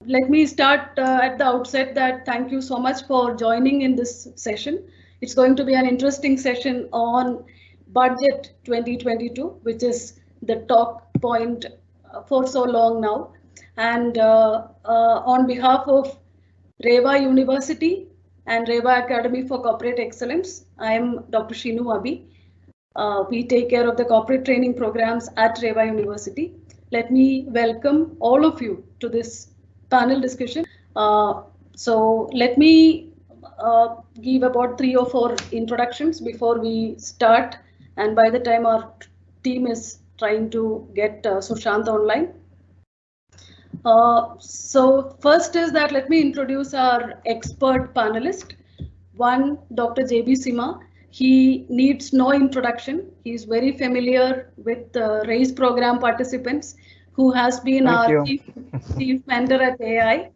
let me start at the outset that thank you so much for joining in this session. It's going to be an interesting session on Budget 2022, which is the talk point for so long now. And on behalf of REVA University and REVA Academy for Corporate Excellence, I am Dr. Shinu Abi. We take care of the corporate training programs at REVA University. Let me welcome all of you to this panel discussion. So let me give about 3 or 4 introductions before we start. And by the time our team is trying to get Sushanth online. So first is that let me introduce our expert panelist. One, Dr. J.B. Simha. He needs no introduction. He is very familiar with RAISE program participants, who has been our chief mentor at AI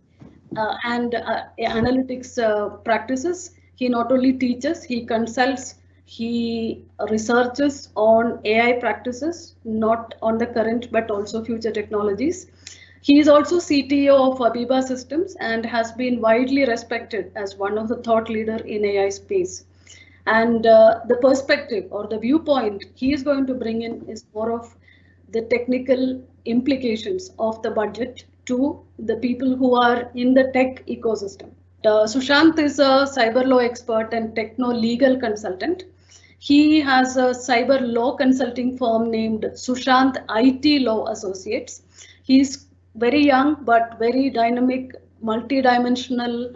and analytics practices. He not only teaches, he consults, he researches on AI practices, not on the current but also future technologies. He is also CTO of ABIBA Systems and has been widely respected as one of the thought leader in AI space. And the perspective or the viewpoint he is going to bring in is more of the technical implications of the budget to the people who are in the tech ecosystem. Sushanth is a cyber law expert and techno-legal consultant. He has a cyber law consulting firm named Sushanth IT Law Associates. He's very young but very dynamic, multi-dimensional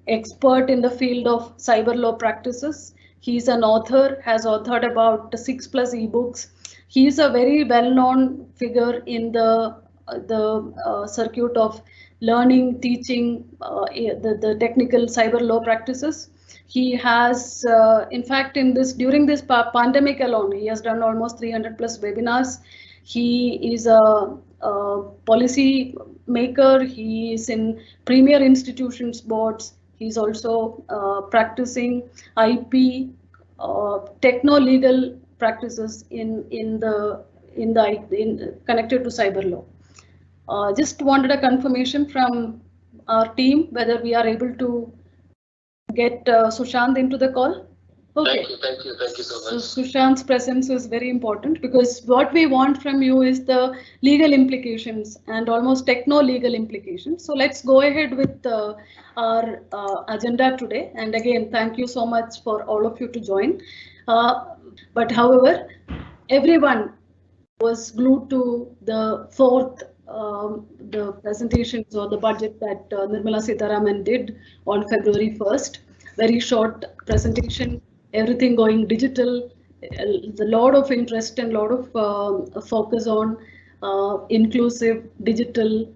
expert in the field of cyber law practices. He's an author, has authored about 6+ ebooks. He's a very well-known figure in the circuit of learning, teaching the technical cyber law practices. He has, in fact, during this pandemic alone, he has done almost 300+ webinars. He is a policy maker. He is in premier institutions boards. He's also practicing IP, techno-legal practices connected to cyber law. Just wanted a confirmation from our team whether we are able to get Sushanth into the call. Okay. Thank you so much. So Sushanth's presence is very important because what we want from you is the legal implications and almost techno-legal implications. So let's go ahead with our agenda today. And again, thank you so much for all of you to join. But however, everyone was glued to the the presentations or the budget that Nirmala Sitharaman did on February 1st. Very short presentation. Everything going digital, a lot of interest and a lot of focus on inclusive digital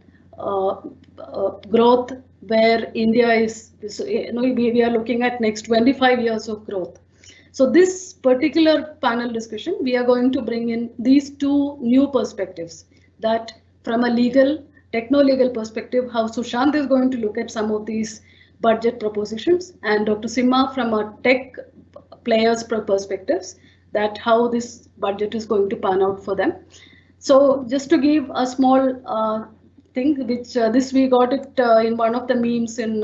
growth, where India is, we are looking at next 25 years of growth. So this particular panel discussion, we are going to bring in these 2 new perspectives, that from a legal, techno-legal perspective, how Sushanth is going to look at some of these budget propositions, and Dr. Simha from a tech players' perspectives, that how this budget is going to pan out for them. So just to give a small thing, which this we got it in one of the memes in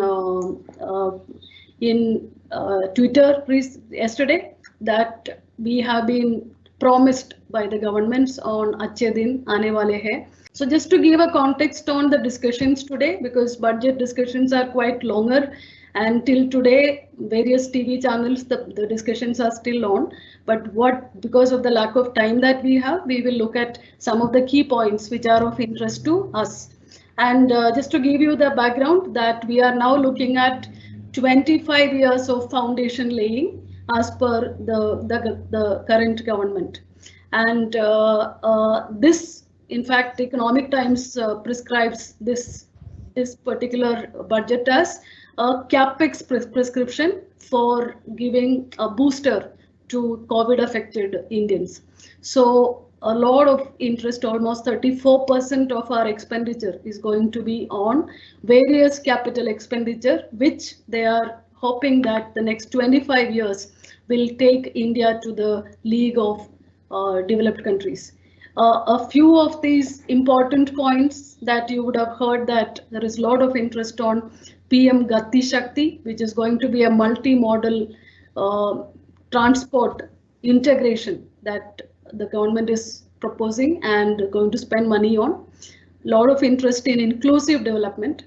Twitter yesterday, that we have been promised by the governments on Achhe Din Aane Wale Hai. So just to give a context on the discussions today, because budget discussions are quite longer, and till today, various TV channels, the discussions are still on. But because of the lack of time that we have, we will look at some of the key points which are of interest to us. And just to give you the background, that we are now looking at 25 years of foundation laying as per the current government. And this, in fact, Economic Times prescribes this particular budget as a CapEx prescription for giving a booster to COVID affected Indians. So a lot of interest, almost 34% of our expenditure is going to be on various capital expenditure, which they are hoping that the next 25 years will take India to the league of developed countries. A few of these important points that you would have heard, that there is a lot of interest on PM Gati Shakti, which is going to be a multi-modal transport integration that the government is proposing and going to spend money on. A lot of interest in inclusive development,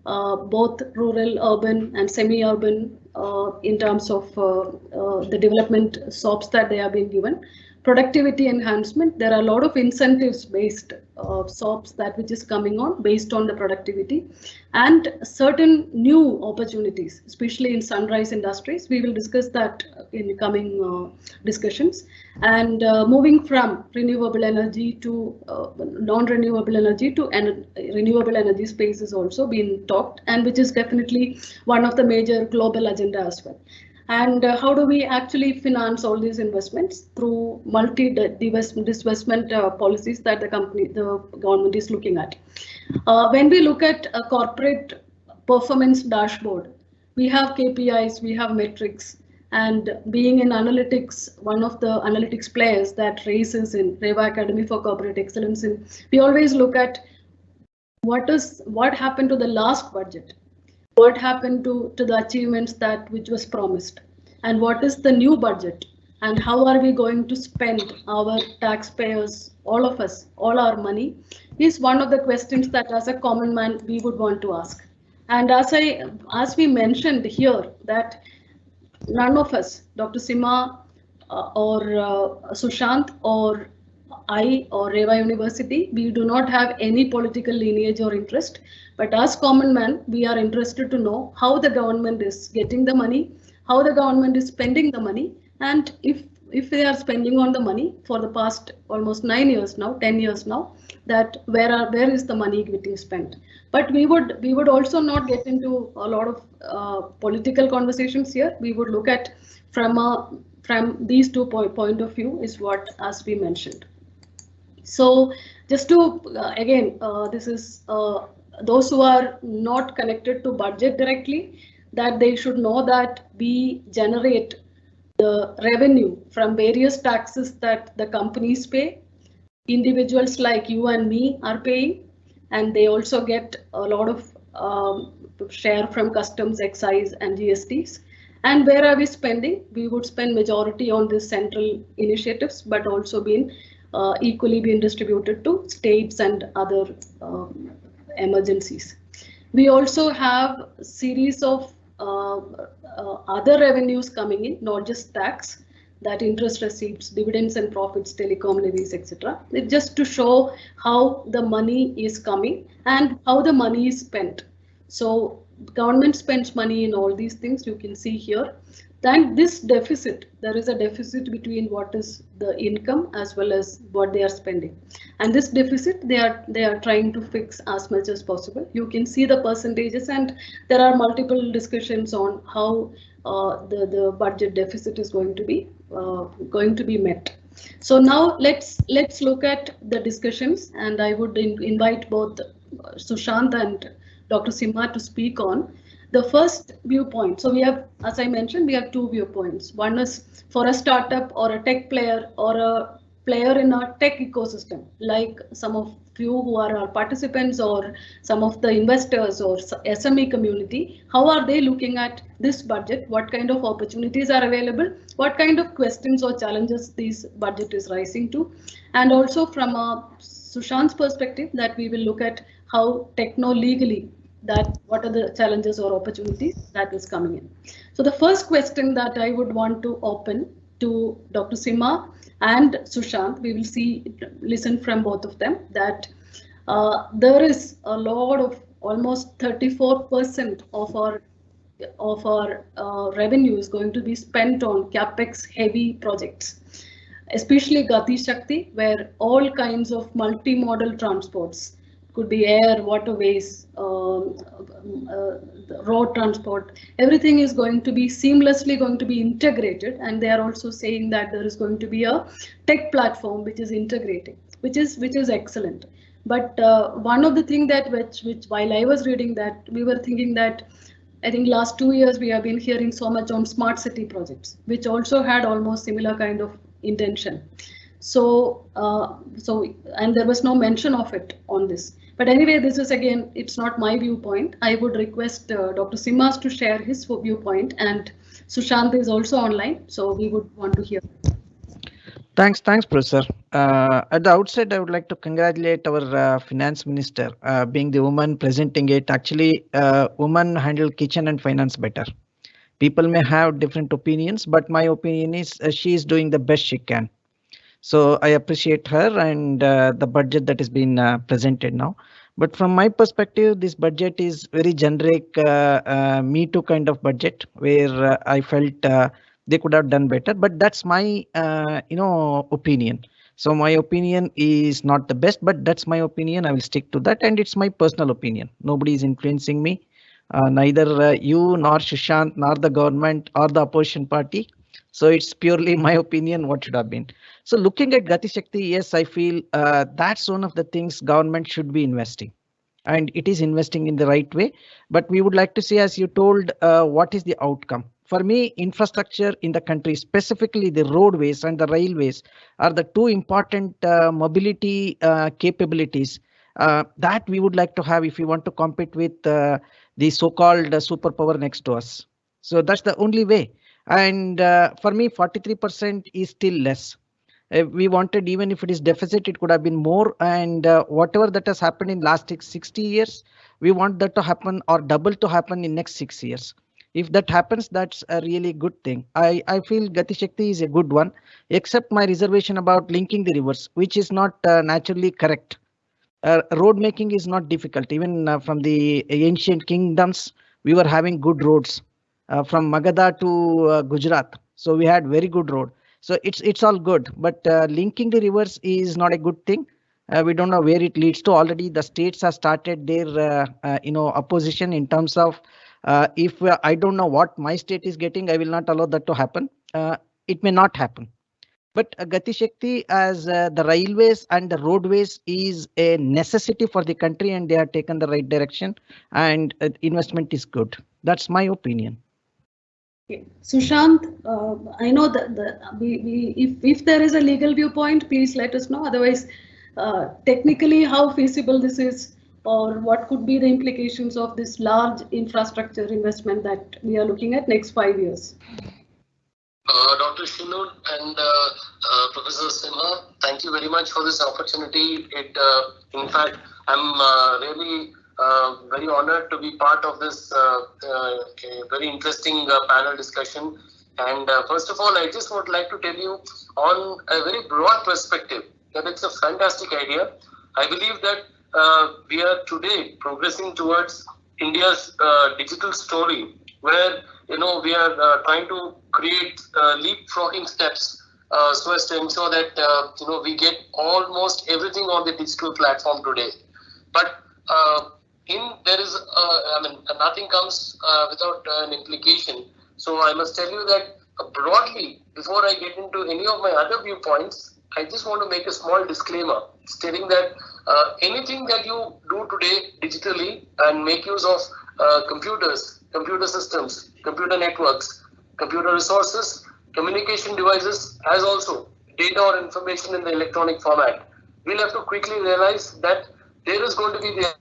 both rural, urban and semi-urban, in terms of the development SOPs that they have been given. Productivity enhancement, there are a lot of incentives based SOPs that which is coming on based on the productivity, and certain new opportunities, especially in sunrise industries. We will discuss that in the coming discussions. And moving from renewable energy to non-renewable energy to renewable energy space is also being talked, and which is definitely one of the major global agenda as well. And how do we actually finance all these investments? Through multi-disbursement policies that the government is looking at. When we look at a corporate performance dashboard, we have KPIs, we have metrics, and being in analytics, one of the analytics players that raises in REVA Academy for Corporate Excellence, we always look at what happened to the last budget. What happened to the achievements that which was promised, and what is the new budget, and how are we going to spend our taxpayers, all of us, all our money, is one of the questions that as a common man we would want to ask. And as we mentioned here, that none of us, Dr. Simha or Sushanth or I or REVA University, we do not have any political lineage or interest. But as common man, we are interested to know how the government is getting the money, how the government is spending the money, and if they are spending on the money for the past almost 9 years now, 10 years now, that where is the money getting spent. But we would also not get into a lot of political conversations here. We would look at from these two point of view is what as we mentioned. So just to again, this is those who are not connected to budget directly, that they should know that we generate the revenue from various taxes that the companies pay, individuals like you and me are paying, and they also get a lot of share from customs, excise and GSTs. And where are we spending? We would spend majority on these central initiatives, but also equally being distributed to states and other emergencies. We also have a series of other revenues coming in, not just tax, that interest receipts, dividends and profits, telecom levies, etc. Just to show how the money is coming and how the money is spent. So government spends money in all these things, you can see here. Then this deficit, there is a deficit between what is the income as well as what they are spending. And this deficit, they are trying to fix as much as possible. You can see the percentages, and there are multiple discussions on how the budget deficit is going to be met. So now let's look at the discussions, and I would invite both Sushanth and Dr. Simha to speak on. The first viewpoint, so we have, as I mentioned, we have two viewpoints. One is for a startup or a tech player or a player in a tech ecosystem, like some of you who are our participants or some of the investors or SME community. How are they looking at this budget? What kind of opportunities are available? What kind of questions or challenges this budget is rising to? And also from a Sushanth's perspective, that we will look at how techno-legally, that what are the challenges or opportunities that is coming in. So the first question that I would want to open to Dr. Simha and Sushanth, we will listen from both of them, that there is a lot of almost 34% of our revenue is going to be spent on capex heavy projects, especially Gati Shakti, where all kinds of multimodal transports, could be air, waterways, road transport, everything is going to be seamlessly going to be integrated. And they are also saying that there is going to be a tech platform which is integrating, which is excellent. But one of the things that which while I was reading that, we were thinking that I think last 2 years we have been hearing so much on smart city projects, which also had almost similar kind of intention. And there was no mention of it on this. But anyway, this is again, it's not my viewpoint. I would request Dr. Simha to share his viewpoint, and Sushanth is also online, so we would want to hear. Thanks, Professor. At the outset, I would like to congratulate our finance minister, being the woman presenting it. Actually, women handle kitchen and finance better. People may have different opinions, but my opinion is she is doing the best she can. So I appreciate her and the budget that has been presented now. But from my perspective, this budget is very generic, Me Too kind of budget, where I felt they could have done better. But that's my, opinion. So my opinion is not the best, but that's my opinion. I will stick to that, and it's my personal opinion. Nobody is influencing me, neither you nor Sushanth nor the government or the opposition party. So it's purely my opinion what should have been. So looking at Gati Shakti, yes, I feel that's one of the things government should be investing. And it is investing in the right way. But we would like to see, as you told, what is the outcome? For me, infrastructure in the country, specifically the roadways and the railways, are the two important mobility capabilities that we would like to have if we want to compete with the so-called superpower next to us. So that's the only way. And for me, 43% is still less. We wanted, even if it is deficit, it could have been more. And whatever that has happened in last 60 years, we want that to happen or double to happen in next 6 years. If that happens, that's a really good thing. I feel Gati Shakti is a good one, except my reservation about linking the rivers, which is not naturally correct. Road making is not difficult. Even from the ancient kingdoms, we were having good roads from Magadha to Gujarat. So we had very good road. So it's all good, but linking the rivers is not a good thing. We don't know where it leads to. Already the states have started their opposition in terms of if I don't know what my state is getting, I will not allow that to happen. It may not happen. But Gati Shakti, as the railways and the roadways, is a necessity for the country, and they have taken the right direction, and investment is good. That's my opinion. Okay. Sushanth, I know that if there is a legal viewpoint, please let us know. Otherwise, technically, how feasible this is, or what could be the implications of this large infrastructure investment that we are looking at next 5 years. Dr. Shinu and Professor Simha, thank you very much for this opportunity. In fact, I'm really very honored to be part of this very interesting panel discussion. And first of all, I just would like to tell you on a very broad perspective that it's a fantastic idea. I believe that we are today progressing towards India's digital story, where we are trying to create leapfrogging steps so as to ensure that we get almost everything on the digital platform today. But there is nothing comes without an implication. So I must tell you that broadly, before I get into any of my other viewpoints, I just want to make a small disclaimer stating that anything that you do today digitally and make use of computers, computer systems, computer networks, computer resources, communication devices, as also data or information in the electronic format, we'll have to quickly realize that there is going to be the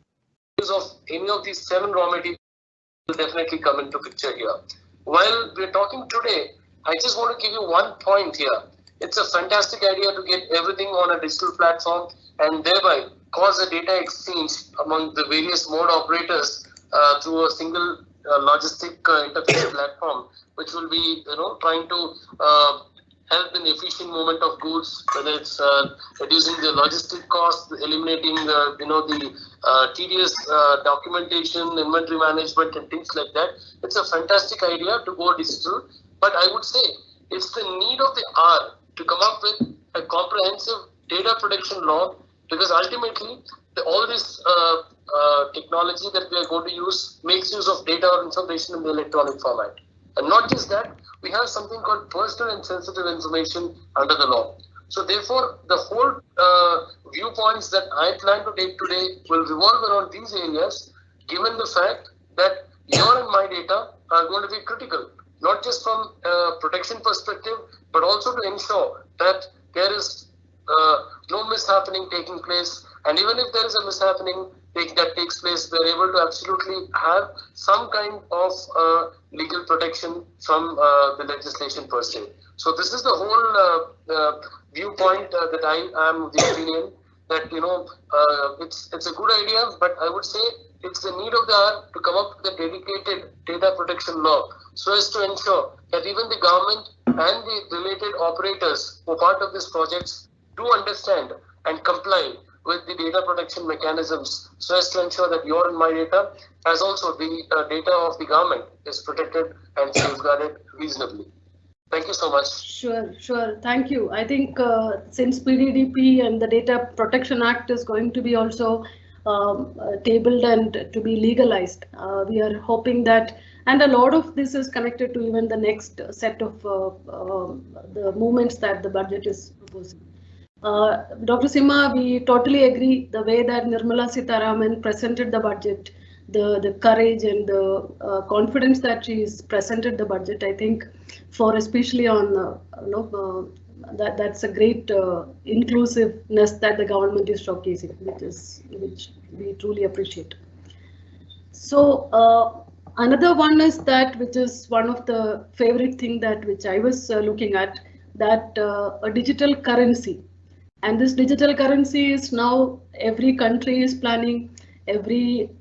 use of any of these 7 raw materials will definitely come into picture here. While we're talking today, I just want to give you one point here. It's a fantastic idea to get everything on a digital platform and thereby cause a data exchange among the various mode operators through a single logistic interface platform, which will be trying to help in efficient movement of goods, whether it's reducing the logistic cost, eliminating the tedious documentation, inventory management, and things like that. It's a fantastic idea to go digital, but I would say it's the need of the hour to come up with a comprehensive data protection law, because ultimately all this technology that we are going to use makes use of data or information in the electronic format. And not just that, we have something called personal and sensitive information under the law. So therefore, the whole viewpoints that I plan to take today will revolve around these areas, given the fact that your and my data are going to be critical, not just from a protection perspective, but also to ensure that there is no mishappening taking place, and even if there is a mishappening that takes place, we're able to absolutely have some kind of legal protection from the legislation per se. So this is the whole viewpoint that I am of the opinion that it's a good idea, but I would say it's the need of the hour to come up with a dedicated data protection law so as to ensure that even the government and the related operators who are part of these projects do understand and comply with the data protection mechanisms so as to ensure that your and my data, as also the data of the government, is protected and safeguarded reasonably. Thank you so much. Sure. Thank you. I think since PDDP and the Data Protection Act is going to be also tabled and to be legalized, we are hoping that, and a lot of this is connected to even the next set of the movements that the budget is proposing. Dr. Simha, we totally agree the way that Nirmala Sitharaman presented the budget, the courage and the confidence that she's presented the budget. I think for especially on that's a great inclusiveness that the government is showcasing, which we truly appreciate. So another one is that, which is one of the favorite thing that which I was looking at, that a digital currency. And this digital currency is now every country is planning,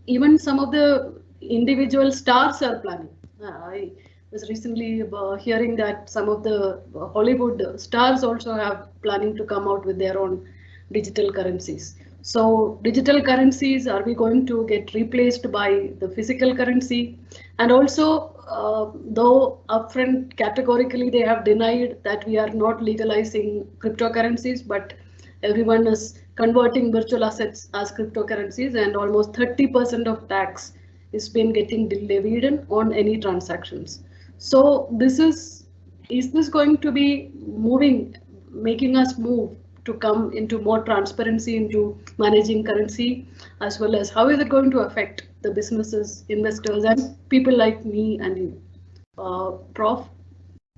even some of the individual stars are planning. I was recently hearing that some of the Hollywood stars also have planning to come out with their own digital currencies. So digital currencies, are we going to get replaced by the physical currency? And also, though upfront categorically they have denied that we are not legalizing cryptocurrencies, but everyone is converting virtual assets as cryptocurrencies, and almost 30% of tax is been getting levied on any transactions. So this is this going to be making us move to come into more transparency into managing currency, as well as how is it going to affect the businesses, investors, and people like me and you? Prof?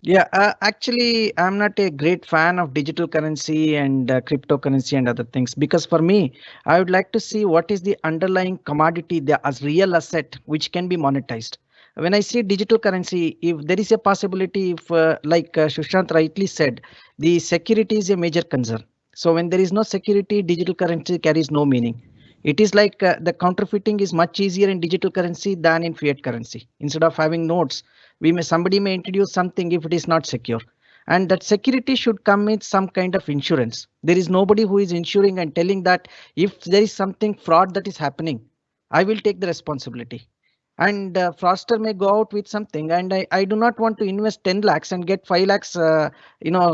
Yeah, actually, I'm not a great fan of digital currency and cryptocurrency and other things, because for me, I would like to see what is the underlying commodity, the as real asset which can be monetized. When I see digital currency, if there is a possibility, if like Sushanth rightly said, the security is a major concern. So when there is no security, digital currency carries no meaning. It is like the counterfeiting is much easier in digital currency than in fiat currency. Instead of having notes, somebody may introduce something if it is not secure, and that security should come with some kind of insurance. There is nobody who is insuring and telling that if there is something fraud that is happening, I will take the responsibility. And fraudster may go out with something, and I do not want to invest 10 lakhs and get 5 lakhs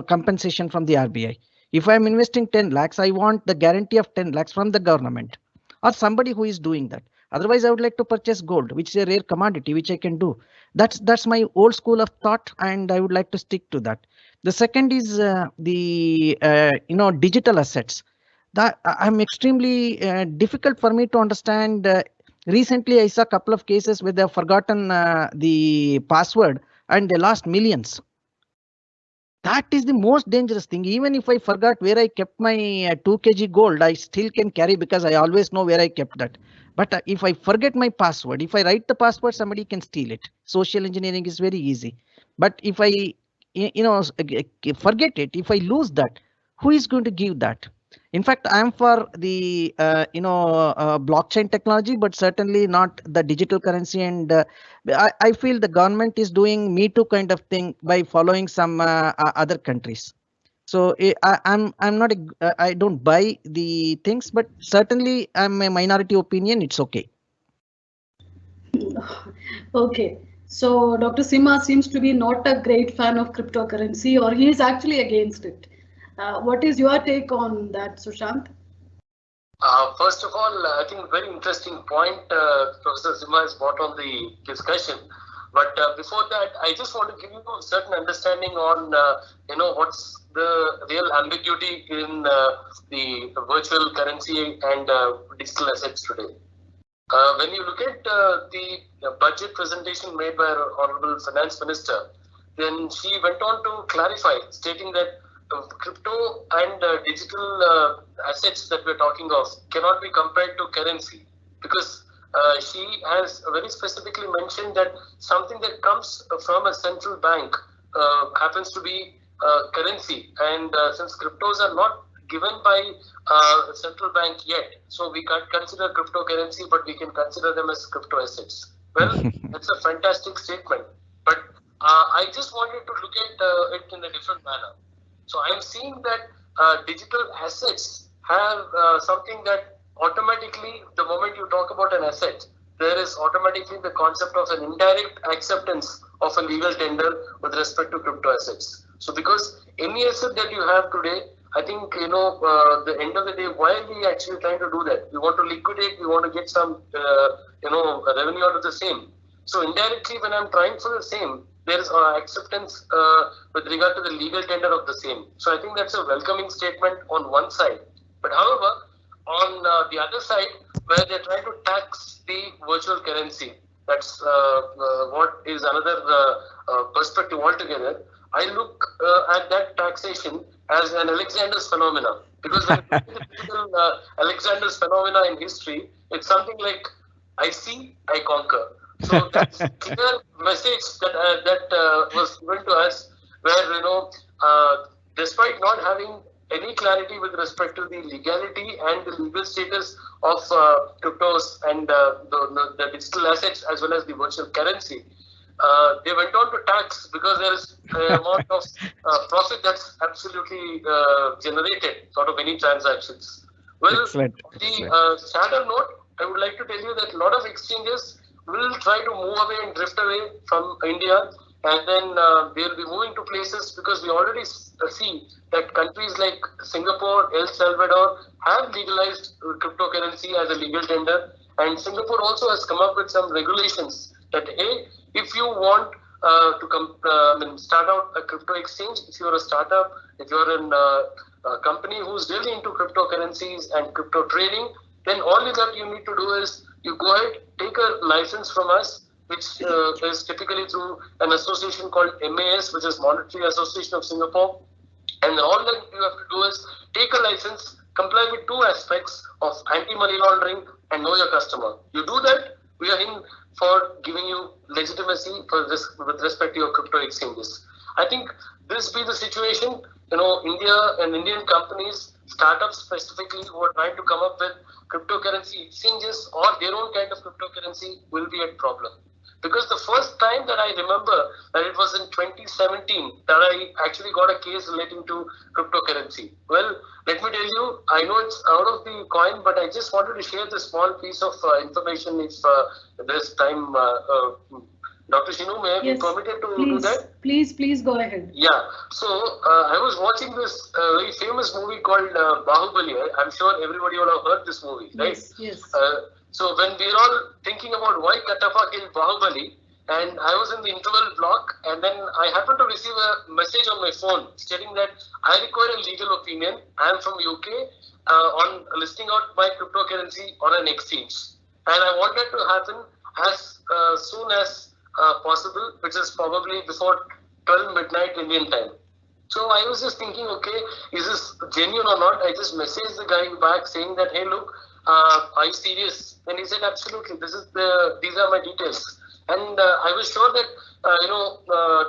compensation from the RBI. If I'm investing 10 lakhs, I want the guarantee of 10 lakhs from the government or somebody who is doing that. Otherwise, I would like to purchase gold, which is a rare commodity, which I can do. That's my old school of thought, and I would like to stick to that. The second is the digital assets. That I'm extremely difficult for me to understand. Recently, I saw a couple of cases where they have forgotten the password and they lost millions. That is the most dangerous thing. Even if I forgot where I kept my 2 kg gold, I still can carry because I always know where I kept that. But if I forget my password, if I write the password, somebody can steal it. Social engineering is very easy. But if I, forget it, if I lose that, who is going to give that? In fact, I am for the blockchain technology, but certainly not the digital currency. And I feel the government is doing Me Too kind of thing by following some other countries. So I'm not I don't buy the things, but certainly I'm a minority opinion. It's okay. Okay. So Dr. Simha seems to be not a great fan of cryptocurrency, or he is actually against it. What is your take on that, Sushanth? First of all, I think very interesting point Professor Simha has brought on the discussion. But before that, I just want to give you a certain understanding on, what's the real ambiguity in the virtual currency and digital assets today. When you look at the budget presentation made by our Honorable Finance Minister, then she went on to clarify, stating that crypto and digital assets that we're talking of cannot be compared to currency, because she has very specifically mentioned that something that comes from a central bank happens to be currency, and since cryptos are not given by central bank yet, so we can't consider cryptocurrency, but we can consider them as crypto assets. Well, that's a fantastic statement, but I just wanted to look at it in a different manner. So I'm seeing that digital assets have something that automatically, the moment you talk about an asset, there is automatically the concept of an indirect acceptance of a legal tender with respect to crypto assets. So because any asset that you have today, I think, the end of the day, why are we actually trying to do that? We want to liquidate, we want to get some, revenue out of the same. So indirectly, when I'm trying for the same, there is acceptance with regard to the legal tender of the same. So I think that's a welcoming statement on one side. But however, on the other side, where they're trying to tax the virtual currency, that's what is another perspective altogether. I look at that taxation as an Alexander's phenomena, because when you look at the typical Alexander's phenomena in history, it's something like I see, I conquer. So that's a clear message that was given to us, where despite not having any clarity with respect to the legality and the legal status of cryptos and the digital assets as well as the virtual currency, they went on to tax because there is an amount of profit that's absolutely generated out of any transactions. Well, Excellent. on the sadder note, I would like to tell you that a lot of exchanges will try to move away and drift away from India, and then they'll be moving to places, because we already see that countries like Singapore, El Salvador have legalized cryptocurrency as a legal tender, and Singapore also has come up with some regulations that, hey, if you want to start out a crypto exchange, if you're a startup, if you're a company who's really into cryptocurrencies and crypto trading, then all that you need to do is you go ahead, take a license from us, which is typically through an association called MAS, which is Monetary Association of Singapore. And all that you have to do is take a license, comply with two aspects of anti-money laundering and know your customer. You do that, we are in for giving you legitimacy for this with respect to your crypto exchanges. I think this be the situation, India and Indian companies, startups specifically, who are trying to come up with cryptocurrency exchanges or their own kind of cryptocurrency will be at problem. Because the first time that I remember that it was in 2017 that I actually got a case relating to cryptocurrency. Well, let me tell you, I know it's out of the coin, but I just wanted to share this small piece of information if there's time. Dr. Shinu, may I be permitted to do that? Please go ahead. Yeah. So I was watching this very famous movie called Bahubali. I'm sure everybody would have heard this movie, right? Yes. So when we were all thinking about why Katappa killed Bahubali, and I was in the interval block, and then I happened to receive a message on my phone stating that I require a legal opinion. I am from UK on listing out my cryptocurrency on an exchange, and I want that to happen as soon as possible, which is probably before 12 midnight Indian time. So I was just thinking, okay, is this genuine or not? I just messaged the guy back saying that, hey, look, are you serious? And he said, absolutely, these are my details. And I was sure that,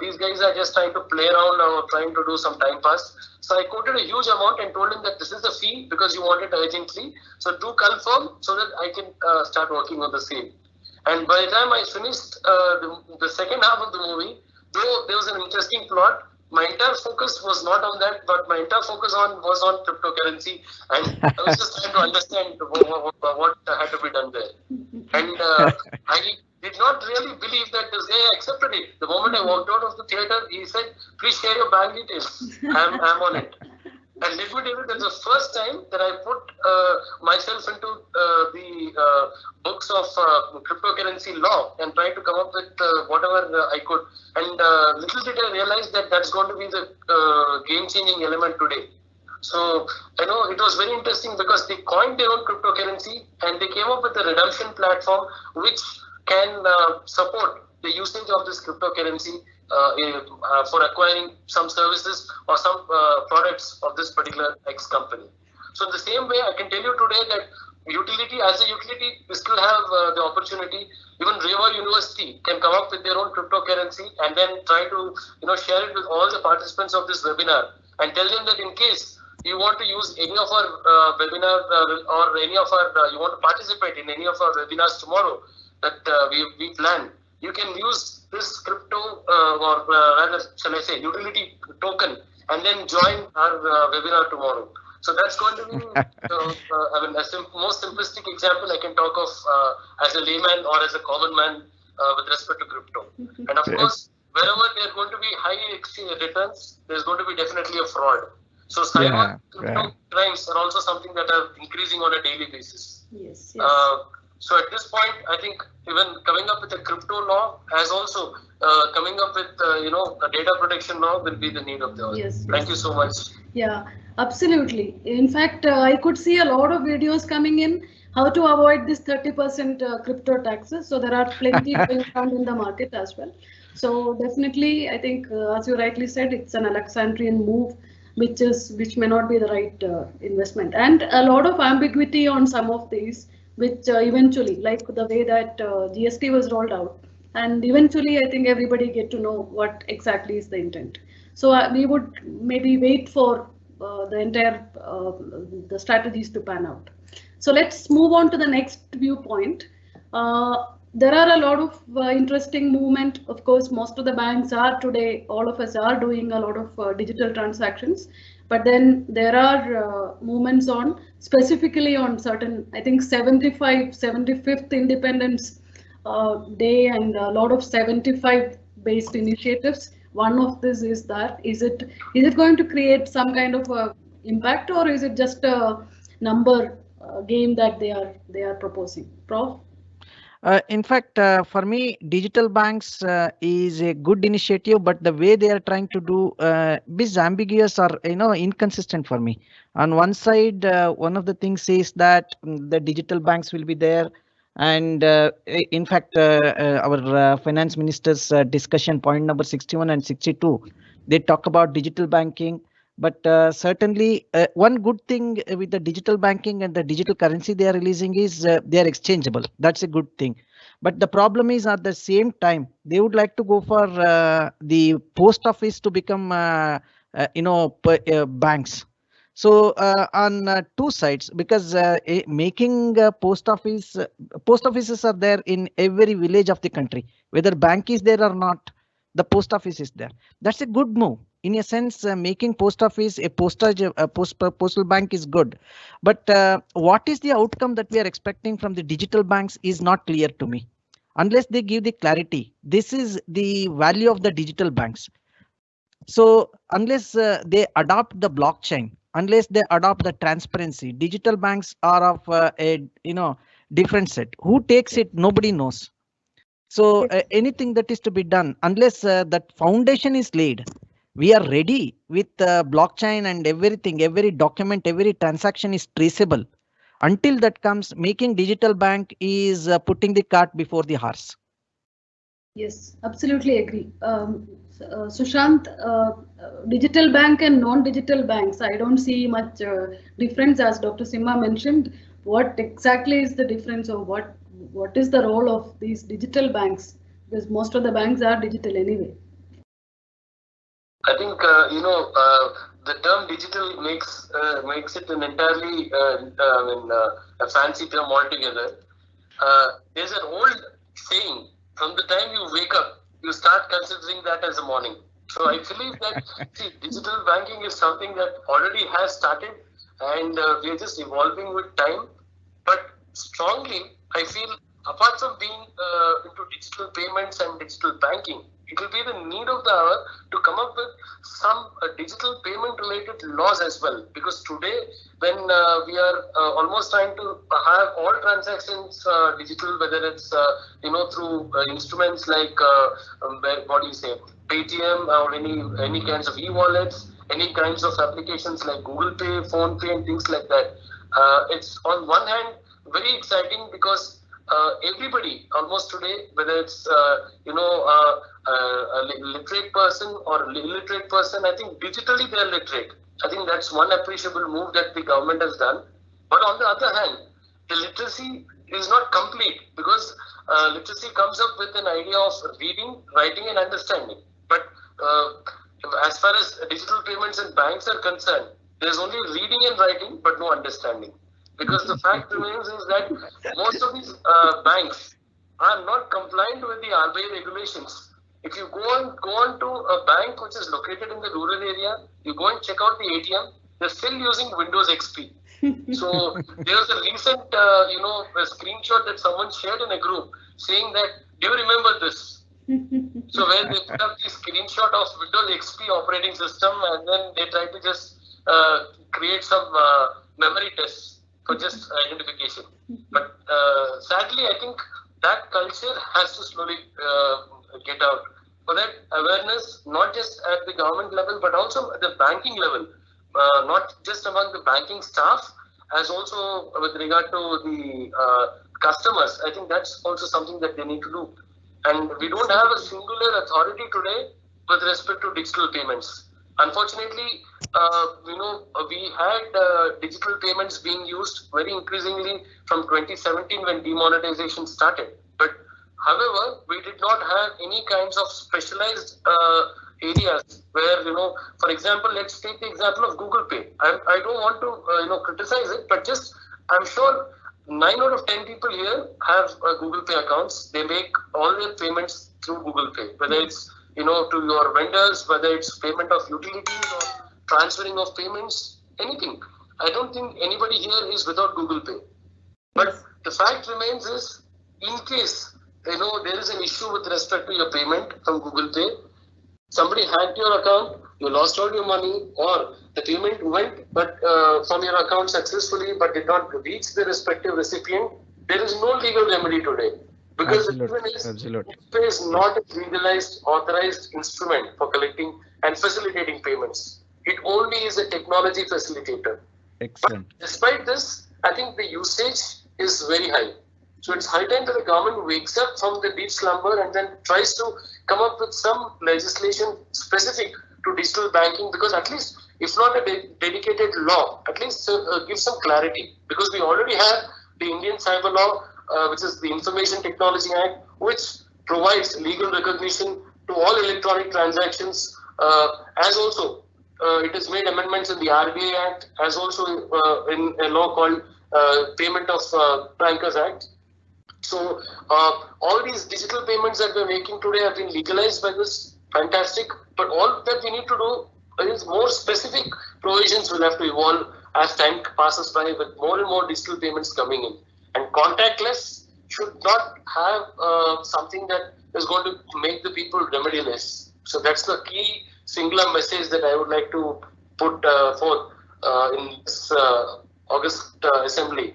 these guys are just trying to play around or trying to do some time pass. So I quoted a huge amount and told him that this is the fee because you want it urgently. So do confirm so that I can start working on the same. And by the time I finished the second half of the movie, though there was an interesting plot, my entire focus was not on that, but my entire focus was on cryptocurrency, and I was just trying to understand what had to be done there. And I did not really believe that this guy accepted it. The moment I walked out of the theater, he said, "Please share your bank details. I'm on it." And let me tell you, that's the first time that I put myself into the books of cryptocurrency law and tried to come up with whatever I could. And little did I realize that that's going to be the game-changing element today. So, it was very interesting because they coined their own cryptocurrency and they came up with a redemption platform which can support the usage of this cryptocurrency for acquiring some services or some products of this particular X company. So in the same way, I can tell you today that utility, as a utility, we still have the opportunity. Even REVA University can come up with their own cryptocurrency and then try to share it with all the participants of this webinar and tell them that in case you want to use any of our webinar or any of our you want to participate in any of our webinars tomorrow that we plan, you can use this crypto or rather shall I say utility token and then join our webinar tomorrow. So that's going to be, I mean, most simplistic example I can talk of as a layman or as a common man with respect to crypto. And of course, wherever there are going to be high exchange returns, there's going to be definitely a fraud. So cyber crypto crimes are also something that are increasing on a daily basis. Yes. So at this point, I think even coming up with a crypto law as also coming up with a data protection law will be the need of the hour. Thank you so much. Yeah, absolutely. In fact, I could see a lot of videos coming in how to avoid this 30% crypto taxes. So there are plenty going around in the market as well. So definitely, I think as you rightly said, it's an Alexandrian move, which may not be the right investment, and a lot of ambiguity on some of these, which eventually, like the way that GST was rolled out, and eventually I think everybody get to know what exactly is the intent. So we would maybe wait for the entire the strategies to pan out. So let's move on to the next viewpoint. There are a lot of interesting movement. Of course, most of the banks are today, all of us are doing a lot of digital transactions. But then there are movements on specifically on certain, I think 75th Independence Day and a lot of 75 based initiatives. One of this is that is it going to create some kind of impact, or is it just a number game that they are proposing? Prof? In fact, for me, digital banks is a good initiative, but the way they are trying to do is ambiguous or inconsistent for me. On one side, one of the things is that the digital banks will be there, and in fact, our finance minister's discussion point number 61 and 62, they talk about digital banking. But certainly, one good thing with the digital banking and the digital currency they are releasing is they are exchangeable. That's a good thing. But the problem is at the same time, they would like to go for the post office to become, banks. So on two sides, because making post offices are there in every village of the country, whether bank is there or not, the post office is there. That's a good move. In a sense, making post office a postal bank is good, but what is the outcome that we are expecting from the digital banks is not clear to me, unless they give the clarity. This is the value of the digital banks. So unless they adopt the blockchain, unless they adopt the transparency, digital banks are of a different set. Who takes it? Nobody knows. So anything that is to be done, unless that foundation is laid, we are ready with blockchain and everything, every document, every transaction is traceable. Until that comes, making digital bank is putting the cart before the horse. Yes, absolutely agree. Sushanth, digital bank and non-digital banks, I don't see much difference, as Dr. Simha mentioned. What exactly is the difference, or what is the role of these digital banks? Because most of the banks are digital anyway. I think the term digital makes it an entirely a fancy term altogether. There's an old saying: from the time you wake up, you start considering that as a morning. So I believe that digital banking is something that already has started, and we are just evolving with time. But strongly, I feel, apart from being into digital payments and digital banking, it will be the need of the hour to come up with some digital payment related laws as well. Because today, when we are almost trying to have all transactions digital, whether it's through instruments like what do you say, Paytm, or any kinds of e-wallets, any kinds of applications like Google Pay, Phone Pay, and things like that. It's on one hand very exciting because everybody almost today, whether it's a literate person or illiterate person, I think digitally they are literate. I think that's one appreciable move that the government has done. But on the other hand, the literacy is not complete, because literacy comes up with an idea of reading, writing, and understanding. But as far as digital payments and banks are concerned, there's only reading and writing, but no understanding. Because the fact remains is that most of these banks are not compliant with the RBI regulations. If you go on to a bank which is located in the rural area, you go and check out the ATM, they're still using Windows XP. So there was a recent, a screenshot that someone shared in a group saying that, do you remember this? So where they put up the screenshot of Windows XP operating system, and then they try to just create some memory tests for just identification. But sadly, I think that culture has to slowly get out. For that awareness, not just at the government level, but also at the banking level, not just among the banking staff, as also with regard to the customers. I think that's also something that they need to do. And we don't have a singular authority today with respect to digital payments. Unfortunately, we had digital payments being used very increasingly from 2017 when demonetization started. But however, we did not have any kinds of specialized areas where, for example, let's take the example of Google Pay. I don't want to, criticize it, but just, I'm sure 9 out of 10 people here have Google Pay accounts. They make all their payments through Google Pay, whether it's, to your vendors, whether it's payment of utilities or transferring of payments, anything. I don't think anybody here is without Google Pay. But the fact remains is, in case, there is an issue with respect to your payment from Google Pay, somebody hacked your account, you lost all your money, or the payment went from your account successfully but did not reach the respective recipient, there is no legal remedy today. Because Google Pay is not a legalized, authorized instrument for collecting and facilitating payments. It only is a technology facilitator. Excellent. But despite this, I think the usage is very high. So it's high time that the government wakes up from the deep slumber and then tries to come up with some legislation specific to digital banking, because at least, if not a dedicated law, at least give some clarity. Because we already have the Indian Cyber Law, which is the Information Technology Act, which provides legal recognition to all electronic transactions, as also it has made amendments in the RBI Act, as also in a law called Payment of Bankers Act. So all these digital payments that we're making today have been legalized by this. Fantastic. But all that we need to do is more specific provisions will have to evolve as time passes by, with more and more digital payments coming in. And contactless should not have something that is going to make the people remediless. So that's the key singular message that I would like to put forth in this August assembly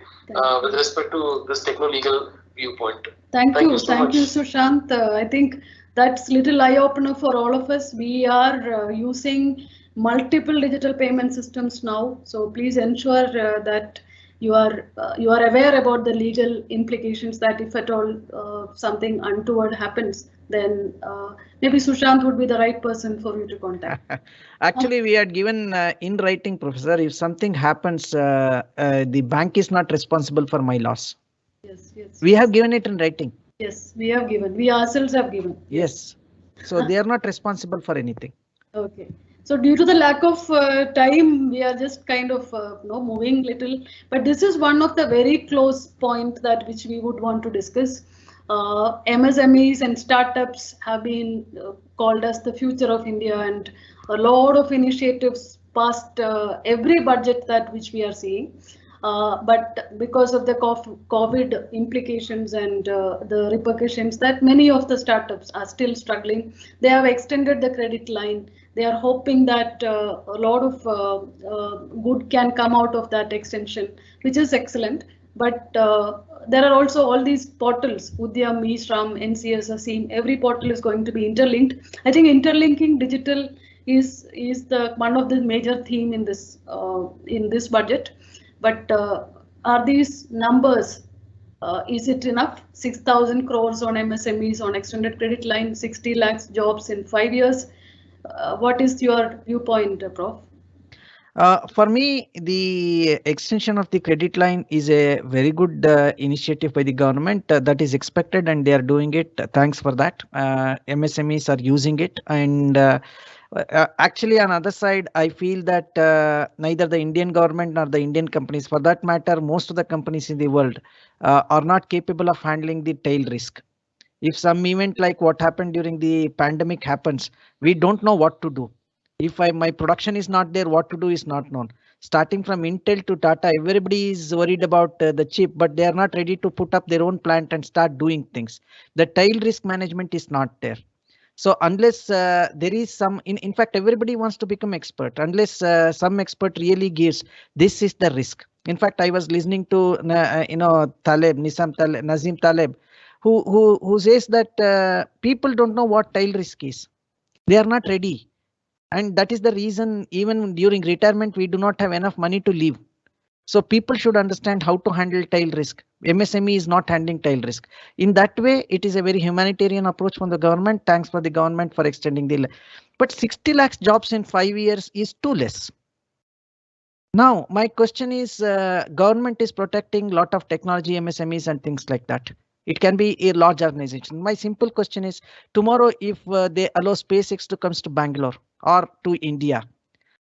with respect to this techno-legal viewpoint. Thank you so much. Sushanth. I think that's little eye-opener for all of us. We are using multiple digital payment systems now, so please ensure that you are aware about the legal implications, that if at all something untoward happens, then maybe Sushanth would be the right person for you to contact. Actually, we had given in writing, Professor, if something happens, the bank is not responsible for my loss. Yes. We have given it in writing. Yes, we have given. We ourselves have given. Yes. So they are not responsible for anything. Okay. So due to the lack of time, we are just kind of moving little. But this is one of the very close point that which we would want to discuss. MSMEs and startups have been called as the future of India, and a lot of initiatives past every budget that which we are seeing. But because of the COVID implications and the repercussions, that many of the startups are still struggling. They have extended the credit line. They are hoping that a lot of good can come out of that extension, which is excellent. But there are also all these portals, Udyam, eShram, NCS, ASEEM, every portal is going to be interlinked. I think interlinking digital is the one of the major theme in this budget. But are these numbers Is it enough? 6,000 crores on MSMEs on extended credit line, 60 lakhs jobs in 5 years. What is your viewpoint, Prof? For me, the extension of the credit line is a very good initiative by the government that is expected, and they are doing it. Thanks for that. MSMEs are using it, and actually, on the other side, I feel that neither the Indian government nor the Indian companies, for that matter, most of the companies in the world are not capable of handling the tail risk. If some event like what happened during the pandemic happens, we don't know what to do. If my production is not there, what to do is not known. Starting from Intel to Tata, everybody is worried about the chip, but they are not ready to put up their own plant and start doing things. The tail risk management is not there. So unless there is some, in fact, everybody wants to become expert. Unless some expert really gives, this is the risk. In fact, I was listening to Nazim Taleb, who says that people don't know what tail risk is. They are not ready. And that is the reason even during retirement, we do not have enough money to live. So people should understand how to handle tail risk. MSME is not handling tail risk. In that way, it is a very humanitarian approach from the government. Thanks for the government for extending the. But 60 lakhs jobs in 5 years is too less. Now, my question is, government is protecting a lot of technology, MSMEs and things like that. It can be a large organization. My simple question is, tomorrow, if they allow SpaceX to come to Bangalore or to India,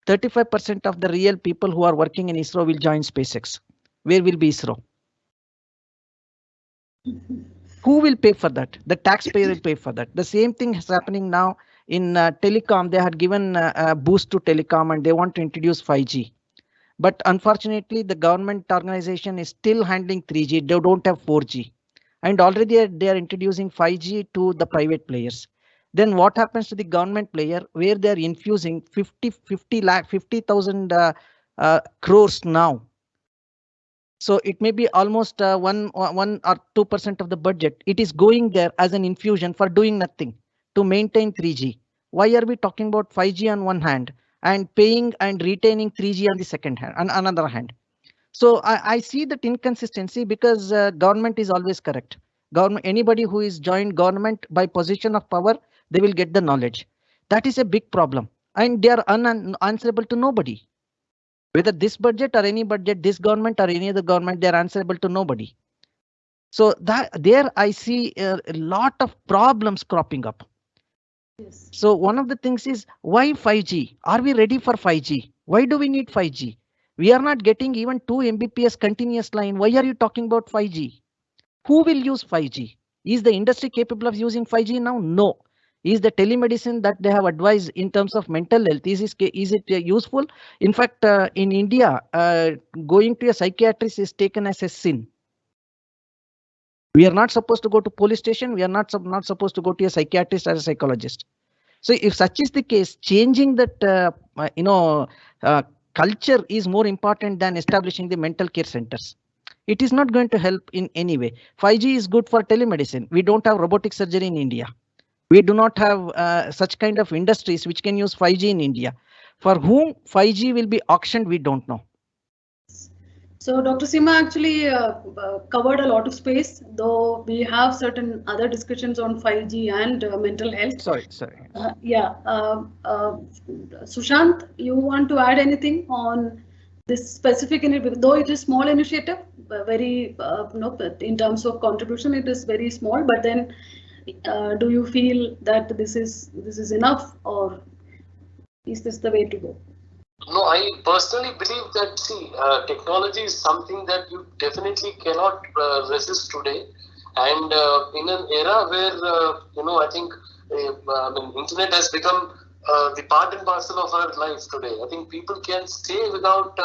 35% of the real people who are working in ISRO will join SpaceX. Where will be ISRO? Who will pay for that? The taxpayer will pay for that. The same thing is happening now in telecom. They had given a boost to telecom and they want to introduce 5G. But unfortunately, the government organization is still handling 3G. They don't have 4G. And already they are introducing 5G to the private players. Then what happens to the government player where they are infusing 50,000 crores now? So it may be almost 1 or 2% of the budget. It is going there as an infusion for doing nothing to maintain 3G. Why are we talking about 5G on one hand and paying and retaining 3G on the second hand, on another hand? So I see that inconsistency because government is always correct. Anybody who is joined government by position of power, they will get the knowledge. That is a big problem, and they are unanswerable to nobody. Whether this budget or any budget, this government or any other government, they are answerable to nobody. So that there I see a lot of problems cropping up. Yes. So one of the things is, why 5G? Are we ready for 5G? Why do we need 5G? We are not getting even 2 Mbps continuous line. Why are you talking about 5G? Who will use 5G? Is the industry capable of using 5G now? No. Is the telemedicine that they have advised in terms of mental health, is it useful? In fact, in India, going to a psychiatrist is taken as a sin. We are not supposed to go to police station. We are not supposed to go to a psychiatrist or a psychologist. So if such is the case, changing that, culture is more important than establishing the mental care centers. It is not going to help in any way. 5G is good for telemedicine. We don't have robotic surgery in India. We do not have such kind of industries which can use 5G in India. For whom 5G will be auctioned, we don't know. So Dr. Simha actually covered a lot of space, though we have certain other discussions on 5G and mental health. Sorry. Sushanth, you want to add anything on this specific initiative? Though it is small initiative, very in terms of contribution, it is very small. But then, do you feel that this is enough, or is this the way to go? No, I personally believe that, technology is something that you definitely cannot resist today. And in an era where, I think, internet has become the part and parcel of our life today. I think people can stay without,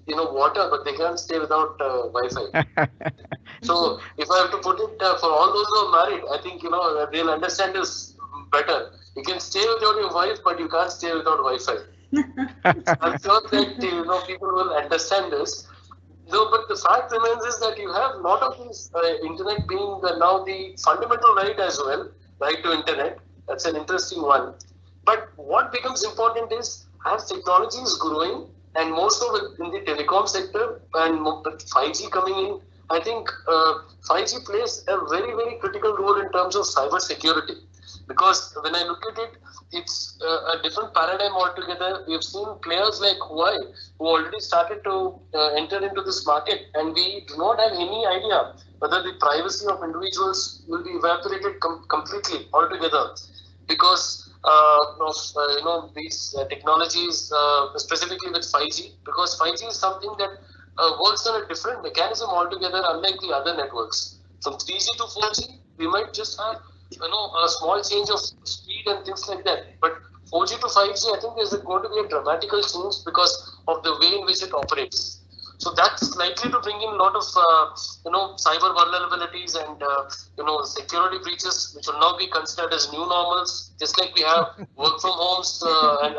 water, but they can't stay without Wi-Fi. So if I have to put it for all those who are married, I think, they'll understand this better. You can stay without your wife, but you can't stay without Wi-Fi. I'm sure that people will understand this. No, but the fact remains is that you have a lot of this internet being now the fundamental right as well, right to internet. That's an interesting one. But what becomes important is, as technology is growing, and more so in the telecom sector and 5G coming in, I think 5G plays a very, very critical role in terms of cyber security. Because when I look at it, it's a different paradigm altogether. We've seen players like Huawei who already started to enter into this market, and we do not have any idea whether the privacy of individuals will be evaporated completely altogether because of these technologies, specifically with 5G. Because 5G is something that works on a different mechanism altogether, unlike the other networks. From 3G to 4G, we might just have a small change of speed and things like that. But 4G to 5G, I think there's going to be a dramatical change because of the way in which it operates. So that's likely to bring in a lot of cyber vulnerabilities and security breaches, which will now be considered as new normals. Just like we have work from homes and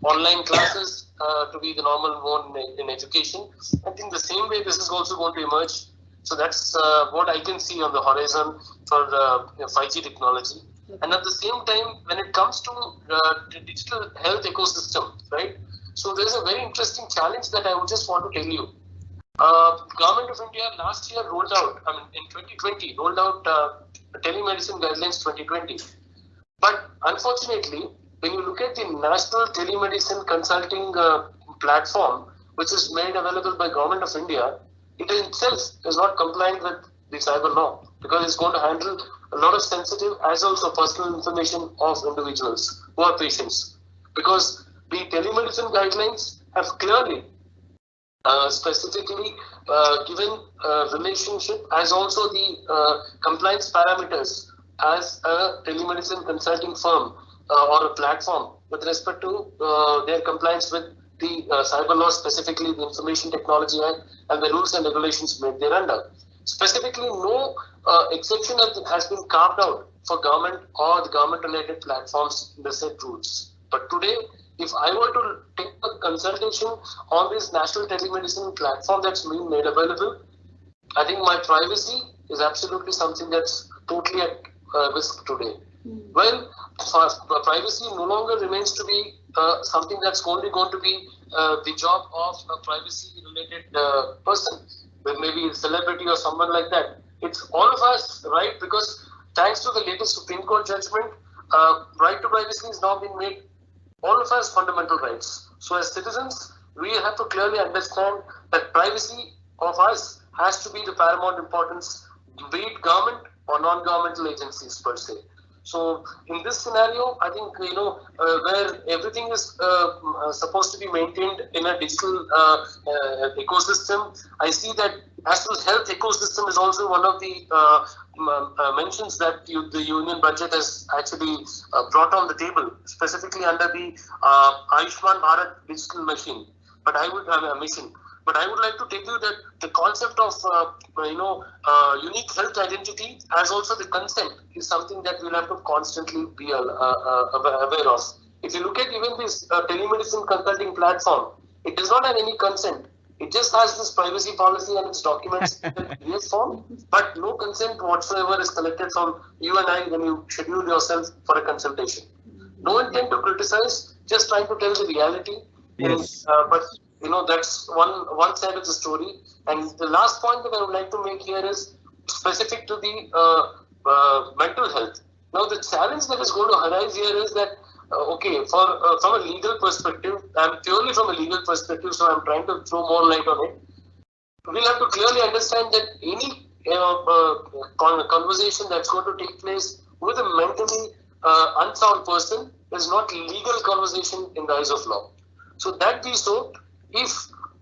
online classes to be the normal one in education. I think the same way this is also going to emerge. So that's what I can see on the horizon for 5G technology. And at the same time, when it comes to the digital health ecosystem, right? So there's a very interesting challenge that I would just want to tell you. Government of India last year rolled out, in 2020, rolled out telemedicine guidelines 2020. But unfortunately, when you look at the National Telemedicine Consulting platform, which is made available by Government of India, it itself is not compliant with the cyber law because it's going to handle a lot of sensitive as also personal information of individuals who are patients. Because the telemedicine guidelines have clearly specifically given relationship as also the compliance parameters as a telemedicine consulting firm or a platform with respect to their compliance with the cyber law, specifically the Information Technology Act and the rules and regulations made thereunder. Specifically, no exception has been carved out for government or the government-related platforms in the said rules. But today, if I were to take a consultation on this national telemedicine platform that's being made available, I think my privacy is absolutely something that's totally at risk today. Well, privacy no longer remains to be something that's only going to be the job of a privacy-related person, maybe a celebrity or someone like that. It's all of us, right? Because thanks to the latest Supreme Court judgment, right to privacy is now being made all of us fundamental rights. So as citizens, we have to clearly understand that privacy of us has to be the paramount importance, be it government or non-governmental agencies per se. So in this scenario, I think, where everything is supposed to be maintained in a digital ecosystem, I see that national health ecosystem is also one of the mentions that the union budget has actually brought on the table, specifically under the Ayushman Bharat digital machine. But I would like to tell you that the concept of unique health identity as also the consent is something that we'll have to constantly be aware of. If you look at even this telemedicine consulting platform, it does not have any consent. It just has this privacy policy and its documents in PDF form, but no consent whatsoever is collected from you and I when you schedule yourself for a consultation. No intent to criticize, just trying to tell the reality. Yes. But that's one side of the story. And the last point that I would like to make here is specific to the mental health. Now, the challenge that is going to arise here is that, from a legal perspective, I'm purely from a legal perspective, so I'm trying to throw more light on it. We'll have to clearly understand that any conversation that's going to take place with a mentally unsound person is not legal conversation in the eyes of law. So that be so, if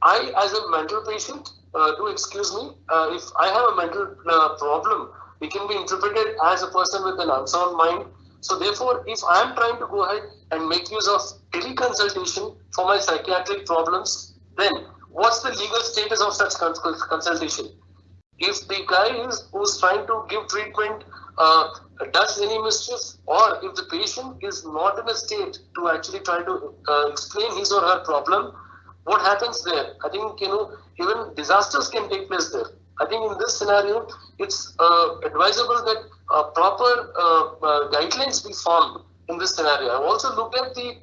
I, as a mental patient, do excuse me, if I have a mental problem, it can be interpreted as a person with an unsound mind. So therefore, if I am trying to go ahead and make use of teleconsultation for my psychiatric problems, then what's the legal status of such consultation? If the guy who's trying to give treatment does any mischief, or if the patient is not in a state to actually try to explain his or her problem, what happens there? I think, even disasters can take place there. I think in this scenario, it's advisable that proper guidelines be formed in this scenario. I've also looked at the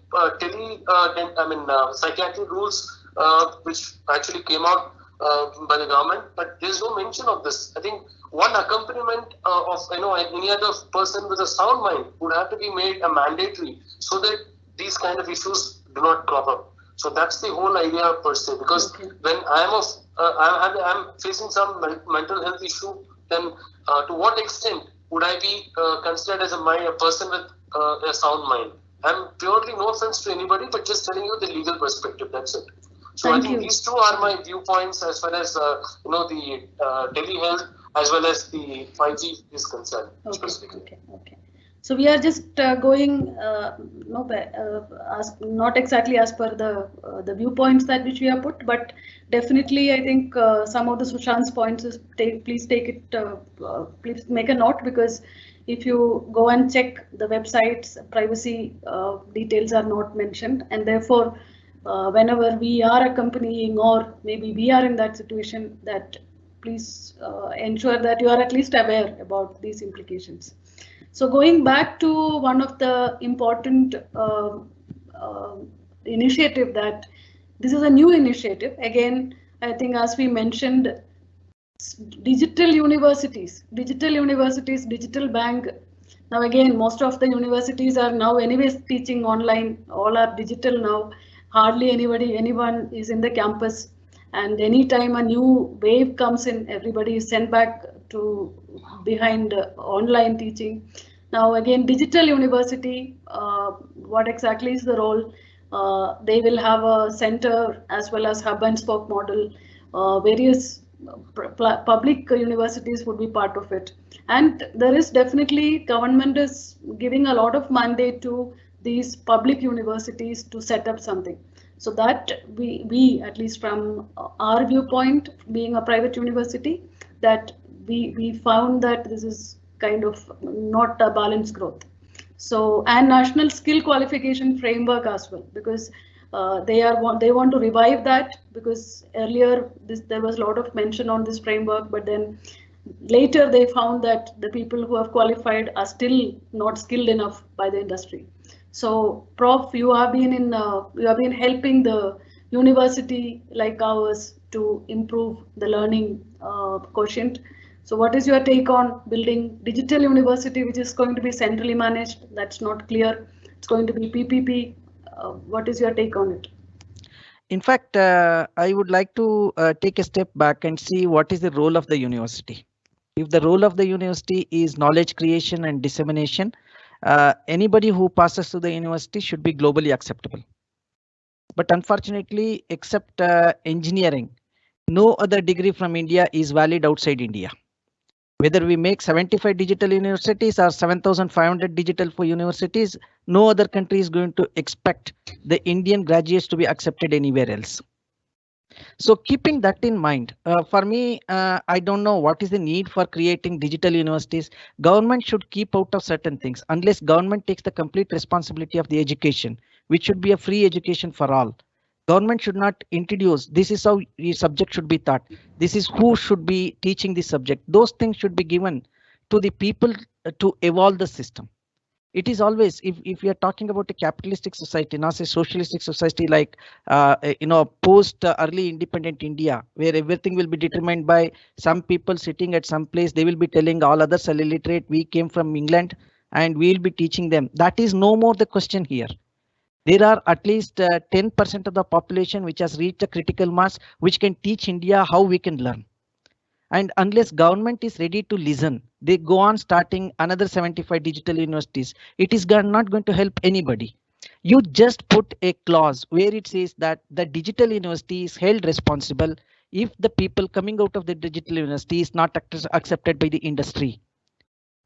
psychiatric rules which actually came out by the government, but there's no mention of this. I think one accompaniment of any other person with a sound mind would have to be made a mandatory so that these kind of issues do not crop up. So that's the whole idea per se. Because when I'm facing some mental health issue, then to what extent would I be considered as a person with a sound mind? I'm purely, no offense to anybody, but just telling you the legal perspective. That's it. So I think these two are my viewpoints as far as the telehealth as well as the 5G is concerned. Okay. So we are just going not exactly as per the viewpoints that which we have put, but definitely I think some of the Sushanth's points is please take it, please make a note, because if you go and check the websites, privacy details are not mentioned, and therefore whenever we are accompanying or maybe we are in that situation, that please ensure that you are at least aware about these implications. So going back to one of the important initiative, that this is a new initiative. Again, I think as we mentioned, digital universities, digital bank. Now again, most of the universities are now anyways teaching online, all are digital now. Hardly anyone is in the campus, and anytime a new wave comes in, everybody is sent back to behind online teaching. Now again, digital university, what exactly is the role? They will have a center as well as hub and spoke model. Various public universities would be part of it, and there is definitely government is giving a lot of mandate to these public universities to set up something, so that we at least from our viewpoint, being a private university, that we found that this is kind of not a balanced growth. So, and national skill qualification framework as well, because they want to revive that, because earlier there was a lot of mention on this framework, but then later they found that the people who have qualified are still not skilled enough by the industry. So, Prof, you have been helping the university like ours to improve the learning quotient. So, what is your take on building digital university, which is going to be centrally managed? That's not clear. It's going to be PPP. What is your take on it? In fact, I would like to take a step back and see what is the role of the university. If the role of the university is knowledge creation and dissemination, anybody who passes through the university should be globally acceptable. But unfortunately, except engineering, no other degree from India is valid outside India. Whether we make 75 digital universities or 7,500 digital for universities, no other country is going to expect the Indian graduates to be accepted anywhere else. So keeping that in mind, for me, I don't know what is the need for creating digital universities. Government should keep out of certain things unless government takes the complete responsibility of the education, which should be a free education for all. Government should not introduce this is how the subject should be taught. This is who should be teaching this subject. Those things should be given to the people to evolve the system. It is always, if we are talking about a capitalistic society, not a socialistic society like post early independent India, where everything will be determined by some people sitting at some place. They will be telling all others are illiterate. We came from England and we will be teaching them. That is no more the question here. There are at least 10% of the population which has reached a critical mass, which can teach India how we can learn. And unless government is ready to listen, they go on starting another 75 digital universities. It is not going to help anybody. You just put a clause where it says that the digital university is held responsible if the people coming out of the digital university is not accepted by the industry.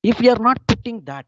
If we are not putting that,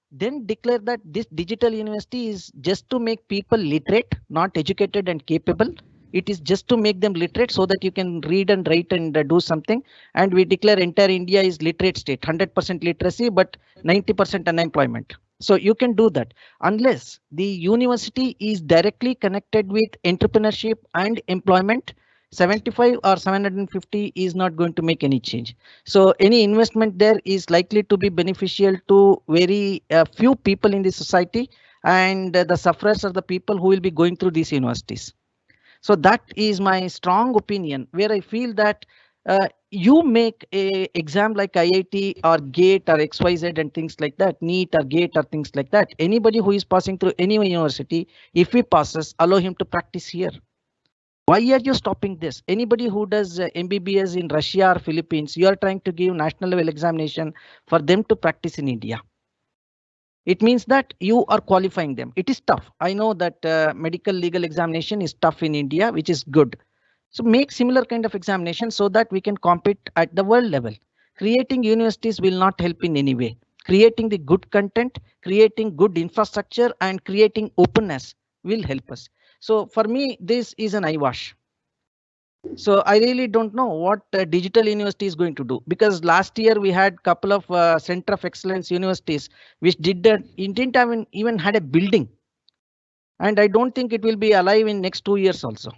then declare that this digital university is just to make people literate, not educated and capable. It is just to make them literate so that you can read and write and do something. And we declare entire India is literate state, 100% literacy, but 90% unemployment. So you can do that unless the university is directly connected with entrepreneurship and employment. 75 or 750 is not going to make any change. So any investment there is likely to be beneficial to very few people in the society, and the sufferers are the people who will be going through these universities. So that is my strong opinion, where I feel that you make a exam like IIT or GATE or XYZ and things like that, NEET or GATE or things like that. Anybody who is passing through any university, if he passes, allow him to practice here. Why are you stopping this? Anybody who does MBBS in Russia or Philippines, you are trying to give national level examination for them to practice in India. It means that you are qualifying them. It is tough. I know that medical legal examination is tough in India, which is good. So make similar kind of examination so that we can compete at the world level. Creating universities will not help in any way. Creating the good content, creating good infrastructure and creating openness will help us. So for me, this is an eyewash. So I really don't know what digital university is going to do, because last year we had couple of center of excellence universities which didn't even had a building, and I don't think it will be alive in next 2 years also.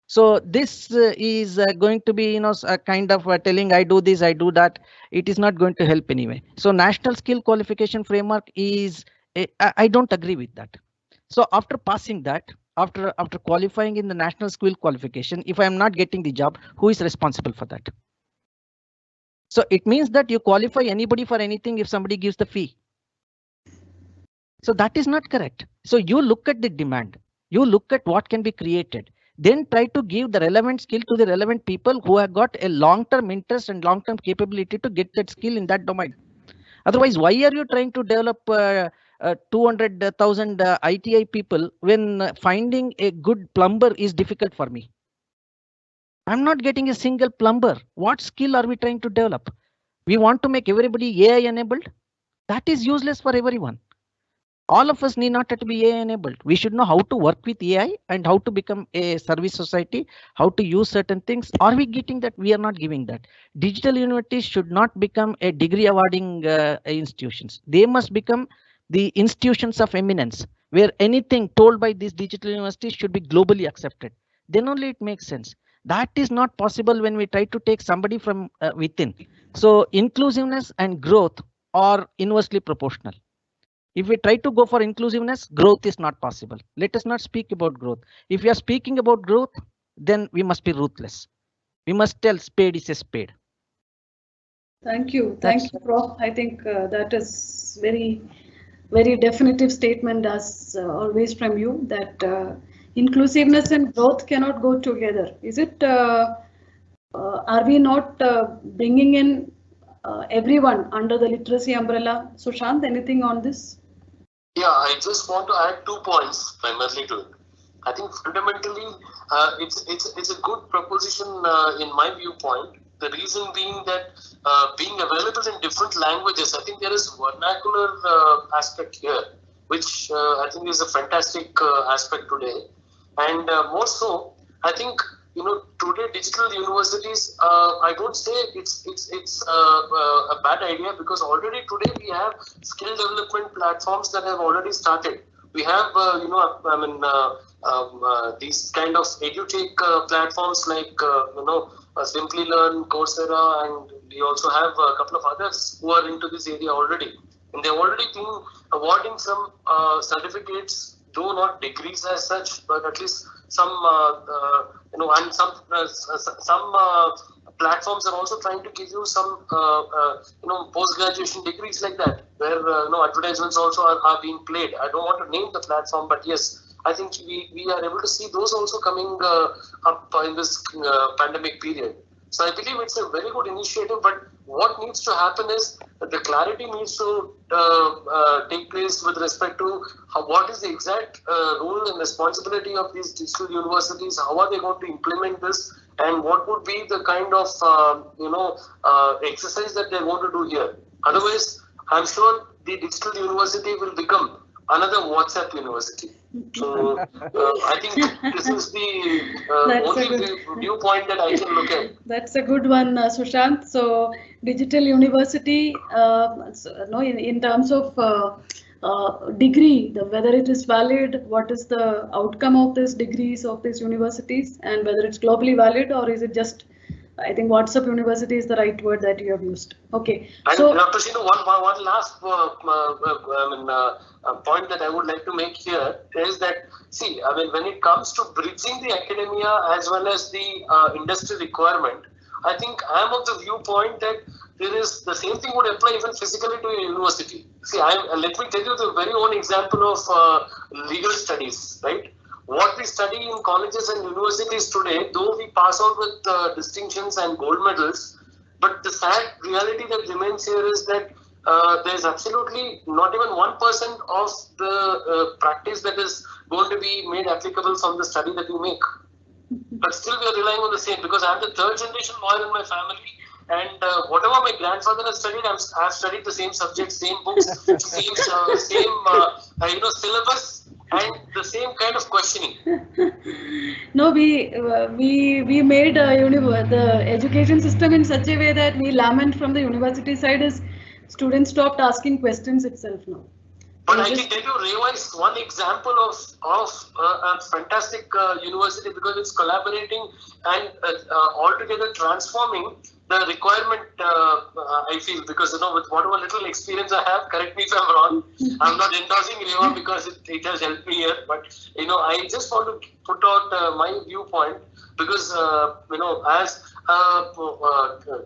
So this is going to be, a kind of telling I do this, I do that. It is not going to help anyway. So national skill qualification framework is, I don't agree with that. So after passing that, after qualifying in the national skill qualification, if I am not getting the job, who is responsible for that? So it means that you qualify anybody for anything if somebody gives the fee. So that is not correct. So you look at the demand, you look at what can be created, then try to give the relevant skill to the relevant people who have got a long-term interest and long-term capability to get that skill in that domain. Otherwise, why are you trying to develop 200,000 ITI people when finding a good plumber is difficult for me? I'm not getting a single plumber. What skill are we trying to develop? We want to make everybody AI enabled. That is useless for everyone. All of us need not to be AI enabled. We should know how to work with AI and how to become a service society, how to use certain things. Are we getting that? We are not giving that. Digital universities should not become a degree awarding institutions. They must become the institutions of eminence, where anything told by these digital universities should be globally accepted. Then only it makes sense. That is not possible when we try to take somebody from within. So inclusiveness and growth are inversely proportional. If we try to go for inclusiveness, growth is not possible. Let us not speak about growth. If we are speaking about growth, then we must be ruthless. We must tell spade is a spade. Thank you. Thank you, Prof. I think that is very, very definitive statement as always from you, that inclusiveness and growth cannot go together. Is it, are we not bringing in everyone under the literacy umbrella? Sushanth, anything on this? Yeah, I just want to add 2 points primarily to it. I think fundamentally it's a good proposition in my viewpoint. The reason being that being available in different languages, I think there is vernacular aspect here, which I think is a fantastic aspect today. And more so, I think today digital universities, I don't say it's a bad idea, because already today we have skill development platforms that have already started. We have these kind of edutech platforms like Simply Learn, Coursera, and we also have a couple of others who are into this area already, and they've already been awarding some certificates, though not degrees as such, but at least some and some platforms are also trying to give you some post-graduation degrees like that, where advertisements also are being played. I don't want to name the platform, but yes, I think we are able to see those also coming up in this pandemic period. So I believe it's a very good initiative, but what needs to happen is that the clarity needs to take place with respect to what is the exact role and responsibility of these digital universities, how are they going to implement this, and what would be the kind of exercise that they're going to do here. Otherwise, I'm sure the digital university will become another WhatsApp university. So I think this is the only viewpoint that I can look at. That's a good one, Sushanth. So digital university, in terms of degree, whether it is valid, what is the outcome of these degrees of these universities, and whether it's globally valid, or is it just I think WhatsApp University is the right word that you have used. Okay. And So, Dr. Shinu, one last point that I would like to make here is that, see, I mean, when it comes to bridging the academia as well as the industry requirement, I think I am of the viewpoint that there is the same thing would apply even physically to a university. See, let me tell you the very own example of legal studies, right? What we study in colleges and universities today, though we pass out with distinctions and gold medals, but the sad reality that remains here is that there is absolutely not even 1% of the practice that is going to be made applicable from the study that we make. But still we are relying on the same, because I am the third generation lawyer in my family, and whatever my grandfather has studied, I have studied the same subjects, same books, same syllabus, and the same kind of questioning. no, we made the education system in such a way that we lament from the university side is students stopped asking questions itself now. But I can tell you, REVA is one example of a fantastic university, because it's collaborating and altogether transforming the requirement, I feel, because, with whatever little experience I have, correct me if I'm wrong, I'm not endorsing REVA because it has helped me here, but, I just want to put out my viewpoint, because, as a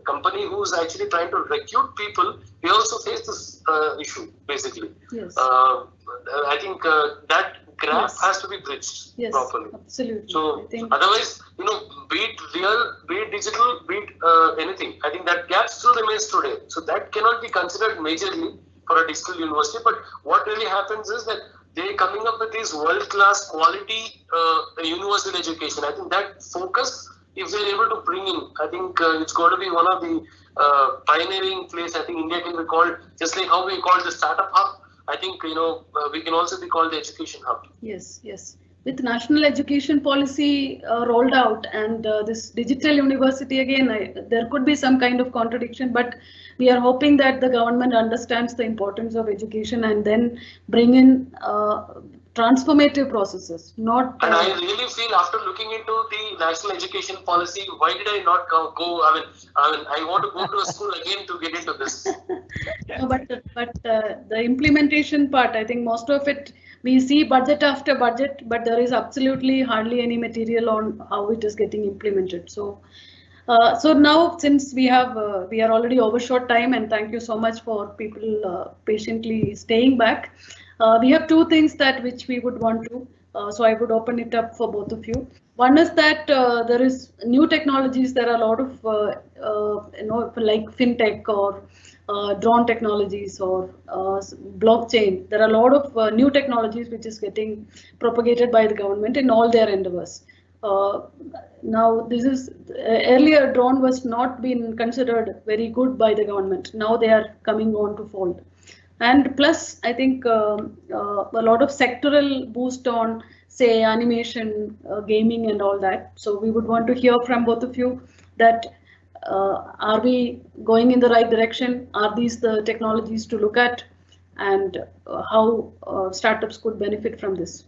company who's actually trying to recruit people, we also face this issue, basically. Yes. I think that gap has to be bridged properly. Absolutely. So otherwise, be it real, be it digital, be it anything, I think that gap still remains today. So that cannot be considered majorly for a digital university. But what really happens is that they're coming up with these world-class quality university education. I think that focus, if they're able to bring in, I think it's going to be one of the pioneering place. I think India can be called, just like how we call the startup hub. I think, we can also be called the education hub. Yes, yes. With national education policy rolled out and this digital university again, there could be some kind of contradiction, but we are hoping that the government understands the importance of education and then bring in transformative processes. Not. And I really feel, after looking into the national education policy, why did I not go? I want to go to a school again to get into this. No, but the implementation part, I think most of it, we see budget after budget, but there is absolutely hardly any material on how it is getting implemented. So, so now, since we are already overshot time, and thank you so much for people patiently staying back. We have two things which we would want to. So I would open it up for both of you. One is that there is new technologies. There are a lot of like fintech or drone technologies or blockchain. There are a lot of new technologies which is getting propagated by the government in all their endeavors. Now this is earlier drone was not been considered very good by the government. Now they are coming on to fold. And plus, I think a lot of sectoral boost on, say, animation, gaming and all that. So we would want to hear from both of you that are we going in the right direction? Are these the technologies to look at? And how startups could benefit from this?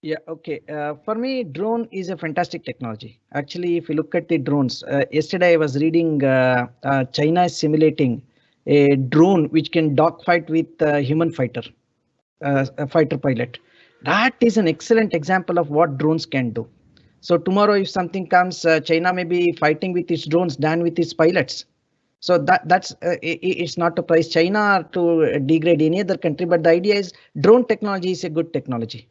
Yeah, okay. For me, drone is a fantastic technology. Actually, if you look at the drones, yesterday I was reading China is simulating a drone which can dogfight with a human fighter, a fighter pilot. That is an excellent example of what drones can do. So tomorrow, if something comes, China may be fighting with its drones than with its pilots. So that's it's not to praise China or to degrade any other country, but the idea is drone technology is a good technology.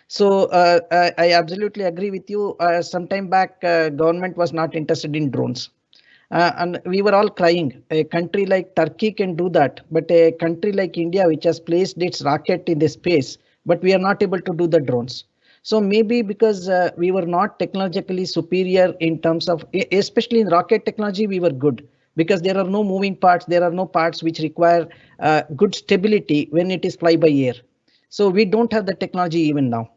So I absolutely agree with you. Some time back, government was not interested in drones. And we were all crying. A country like Turkey can do that, but a country like India, which has placed its rocket in the space, but we are not able to do the drones. So maybe because we were not technologically superior in terms of, especially in rocket technology, we were good because there are no moving parts. There are no parts which require good stability when it is fly by air. So we don't have the technology even now.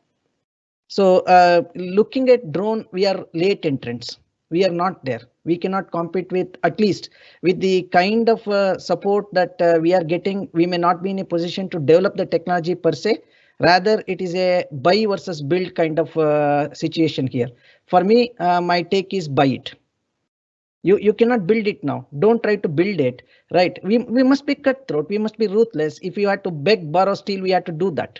So looking at drone, we are late entrants. We are not there. We cannot compete with, at least with the kind of support that we are getting. We may not be in a position to develop the technology per se, Rather, it is a buy versus build kind of situation here. For me, my take is buy it. You cannot build it now. Don't try to build it, right? We must be cutthroat. We must be ruthless. If you have to beg, borrow, steal, we have to do that.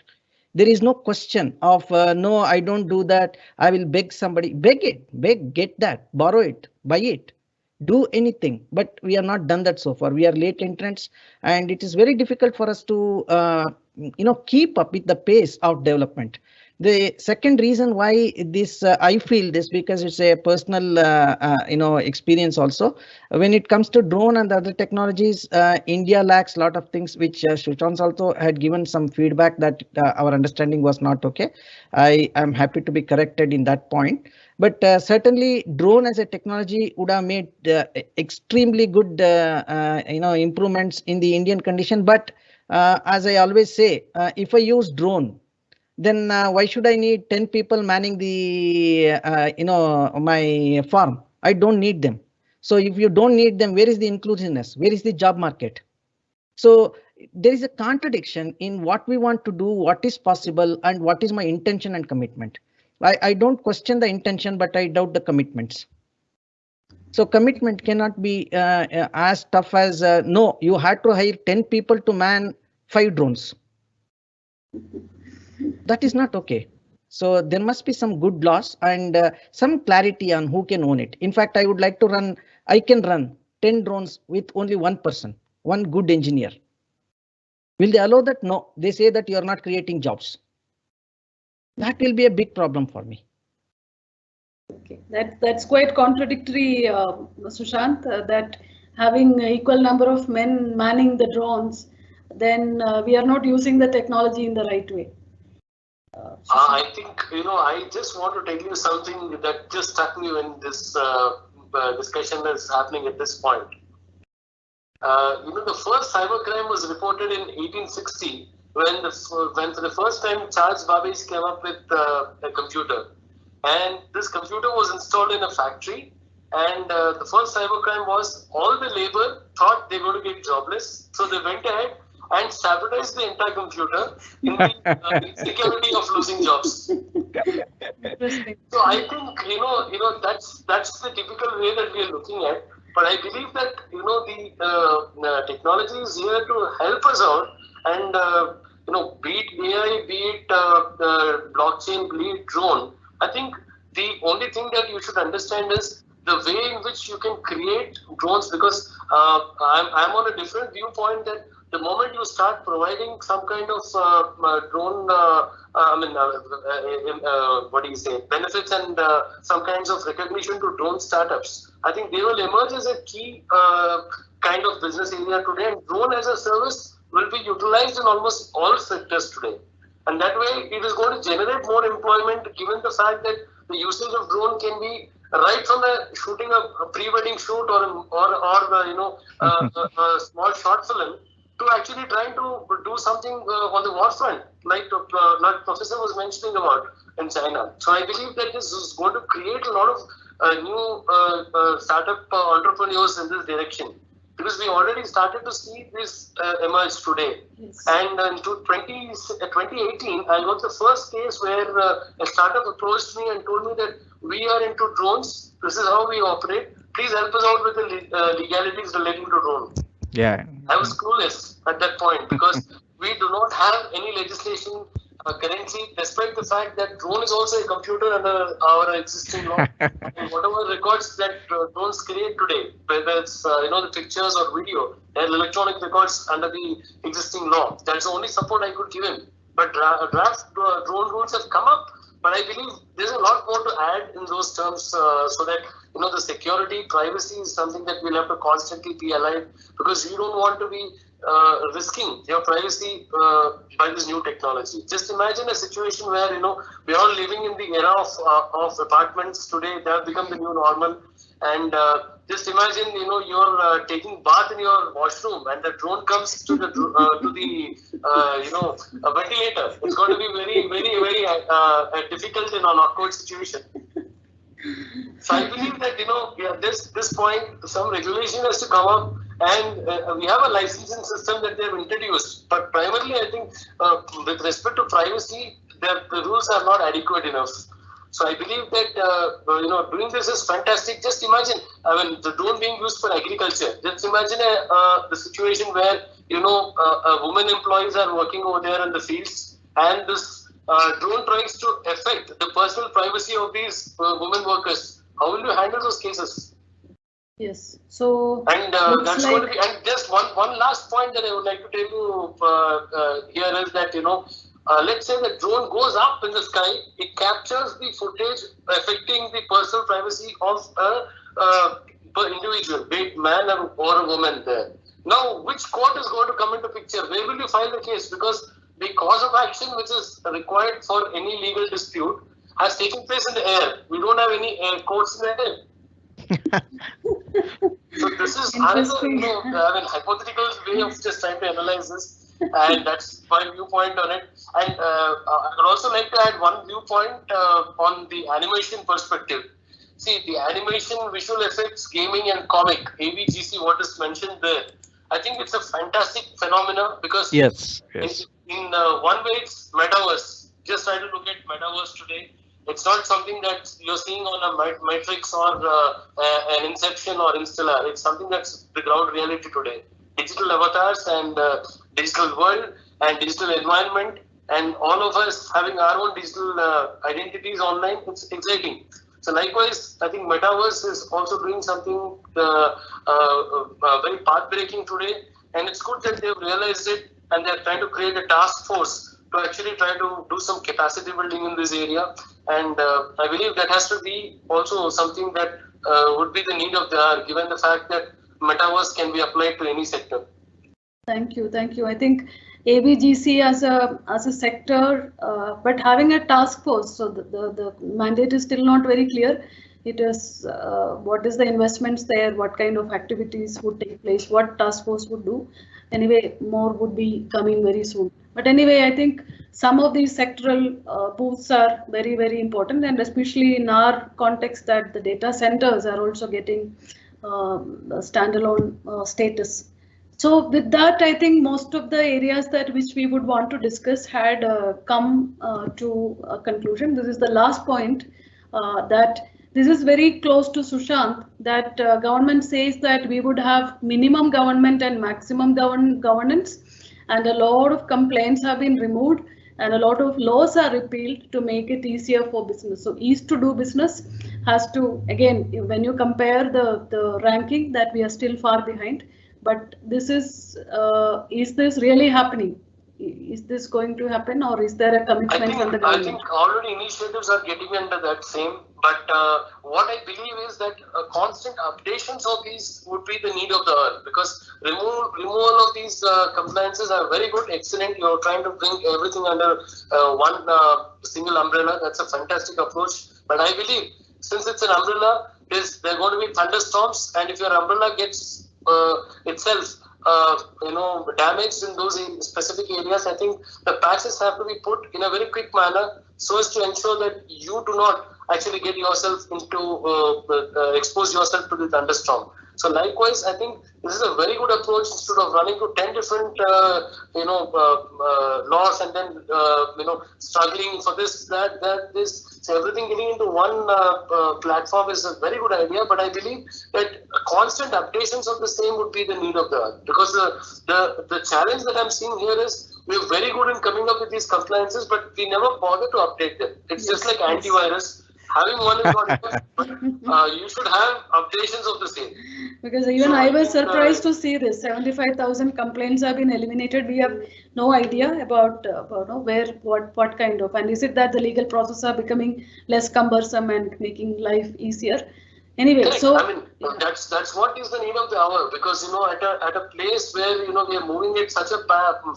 There is no question of no, I don't do that. I will beg somebody. Beg it, beg, get that, borrow it, buy it, do anything. But we are not done that so far. We are late entrants, and it is very difficult for us to keep up with the pace of development. The second reason why this I feel this, because it's a personal experience also. When it comes to drone and other technologies, India lacks a lot of things, which Sushanth also had given some feedback that our understanding was not okay. I am happy to be corrected in that point. But certainly drone as a technology would have made extremely good improvements in the Indian condition. But as I always say, if I use drone, then why should I need 10 people manning the my farm? I don't need them. So if you don't need them, where is the inclusiveness? Where is the job market? So there is a contradiction in what we want to do, what is possible, and what is my intention and commitment. I don't question the intention, but I doubt the commitments. So commitment cannot be as tough as no, you had to hire 10 people to man 5 drones. That is not okay. So there must be some good laws and some clarity on who can own it. In fact, I would like to I can run 10 drones with only one person, one good engineer. Will they allow that? No, they say that you are not creating jobs. That will be a big problem for me. Okay, that's quite contradictory, Sushanth, that having equal number of men manning the drones, then we are not using the technology in the right way. I think, I just want to tell you something that just struck me when this discussion is happening at this point. The first cybercrime was reported in 1860 when for the first time Charles Babbage came up with a computer. And this computer was installed in a factory. And the first cybercrime was all the labor thought they were going to get jobless. So they went ahead and sabotaged the entire computer in the insecurity of losing jobs. So I think, that's the typical way that we are looking at. But I believe that, the technology is here to help us out. And, be it AI, be it blockchain, be it drone. I think the only thing that you should understand is the way in which you can create drones, because I'm on a different viewpoint that the moment you start providing some kind of drone, benefits and some kinds of recognition to drone startups, I think they will emerge as a key kind of business area today, and drone as a service will be utilized in almost all sectors today. And that way it is going to generate more employment, given the fact that the usage of drone can be right from shooting a pre-wedding shoot or a small short film to actually trying to do something on the war front, like Professor was mentioning about in China. So I believe that this is going to create a lot of new startup entrepreneurs in this direction, because we already started to see this emerge today. Yes. And in 2018, I got the first case where a startup approached me and told me that we are into drones. This is how we operate. Please help us out with the legalities relating to drone. Yeah. I was clueless at that point because we do not have any legislation currently, despite the fact that drone is also a computer under our existing law. And whatever records that drones create today, whether it's the pictures or video, they're electronic records under the existing law. That's the only support I could give him. But draft drone rules have come up, but I believe there's a lot more to add in those terms, so that the security, privacy is something that we'll have to constantly be alive, because you don't want to be risking your privacy by this new technology. Just imagine a situation where we're all living in the era of apartments today. They have become the new normal, and just imagine you're taking bath in your washroom and the drone comes to the a ventilator. It's going to be very, very, very difficult in an awkward situation. So I believe that this point some regulation has to come up, And we have a licensing system that they have introduced. But primarily, I think with respect to privacy, the rules are not adequate enough. So I believe that doing this is fantastic. Just imagine, I mean, the drone being used for agriculture. Just imagine the situation where women employees are working over there in the fields, and this drone tries to affect the personal privacy of these women workers. How will you handle those cases? Yes. So and that's going to be. And just one last point that I would like to tell you here is that let's say the drone goes up in the sky, it captures the footage affecting the personal privacy of a individual, be it man or a woman there. Now, which court is going to come into picture? Where will you file the case? Because the cause of action which is required for any legal dispute has taken place in the air. We don't have any courts in the air. So this is another, hypothetical way of just trying to analyze this, and that's my viewpoint on it. And I would also like to add one viewpoint on the animation perspective. See, the animation, visual effects, gaming, and comic, ABGC, what is mentioned there, I think it's a fantastic phenomenon because yes. In one way it's metaverse. Just try to look at metaverse today. It's not something that you're seeing on a Matrix or an Inception or Interstellar. It's something that's the ground reality today. Digital avatars and digital world and digital environment, and all of us having our own digital identities online. It's exciting. So likewise, I think metaverse is also doing something very path-breaking today, and it's good that they've realized it and they're trying to create a task force to actually try to do some capacity building in this area. And I believe that has to be also something that would be the need of the hour, given the fact that metaverse can be applied to any sector. Thank you. I think ABGC as a sector, but having a task force, so the mandate is still not very clear. It is what is the investments there, what kind of activities would take place, what task force would do. Anyway, more would be coming very soon. But anyway, I think some of these sectoral booths are very, very important, and especially in our context that the data centers are also getting standalone status. So with that, I think most of the areas that which we would want to discuss had come to a conclusion. This is the last point that this is very close to Sushanth, that government says that we would have minimum government and maximum governance, and a lot of complaints have been removed and a lot of laws are repealed to make it easier for business. So ease to do business has to, again, when you compare the ranking, that we are still far behind. But this is this really happening? Is this going to happen, or is there a commitment from the government? I think already initiatives are getting under that same. But what I believe is that constant updations of these would be the need of the hour, because removal of these compliances are very good, excellent. You're trying to bring everything under one single umbrella. That's a fantastic approach. But I believe since it's an umbrella, there are going to be thunderstorms, and if your umbrella gets itself damaged in those specific areas, I think the patches have to be put in a very quick manner so as to ensure that you do not actually get yourself into expose yourself to the thunderstorm. So likewise, I think this is a very good approach. Instead of running to 10 different laws and then struggling for this, this. So everything getting into one platform is a very good idea, but I believe that constant updations of the same would be the need of the hour, because the challenge that I'm seeing here is we're very good in coming up with these compliances, but we never bother to update them. It's just like antivirus. Having one is not enough, but you should have updations of the same. Because even I was surprised to see this. 75,000 complaints have been eliminated. We have no idea about where, what kind of, and is it that the legal process are becoming less cumbersome and making life easier? Anyway, so I mean, that's what is the need of the hour, because at a place where we are moving at such a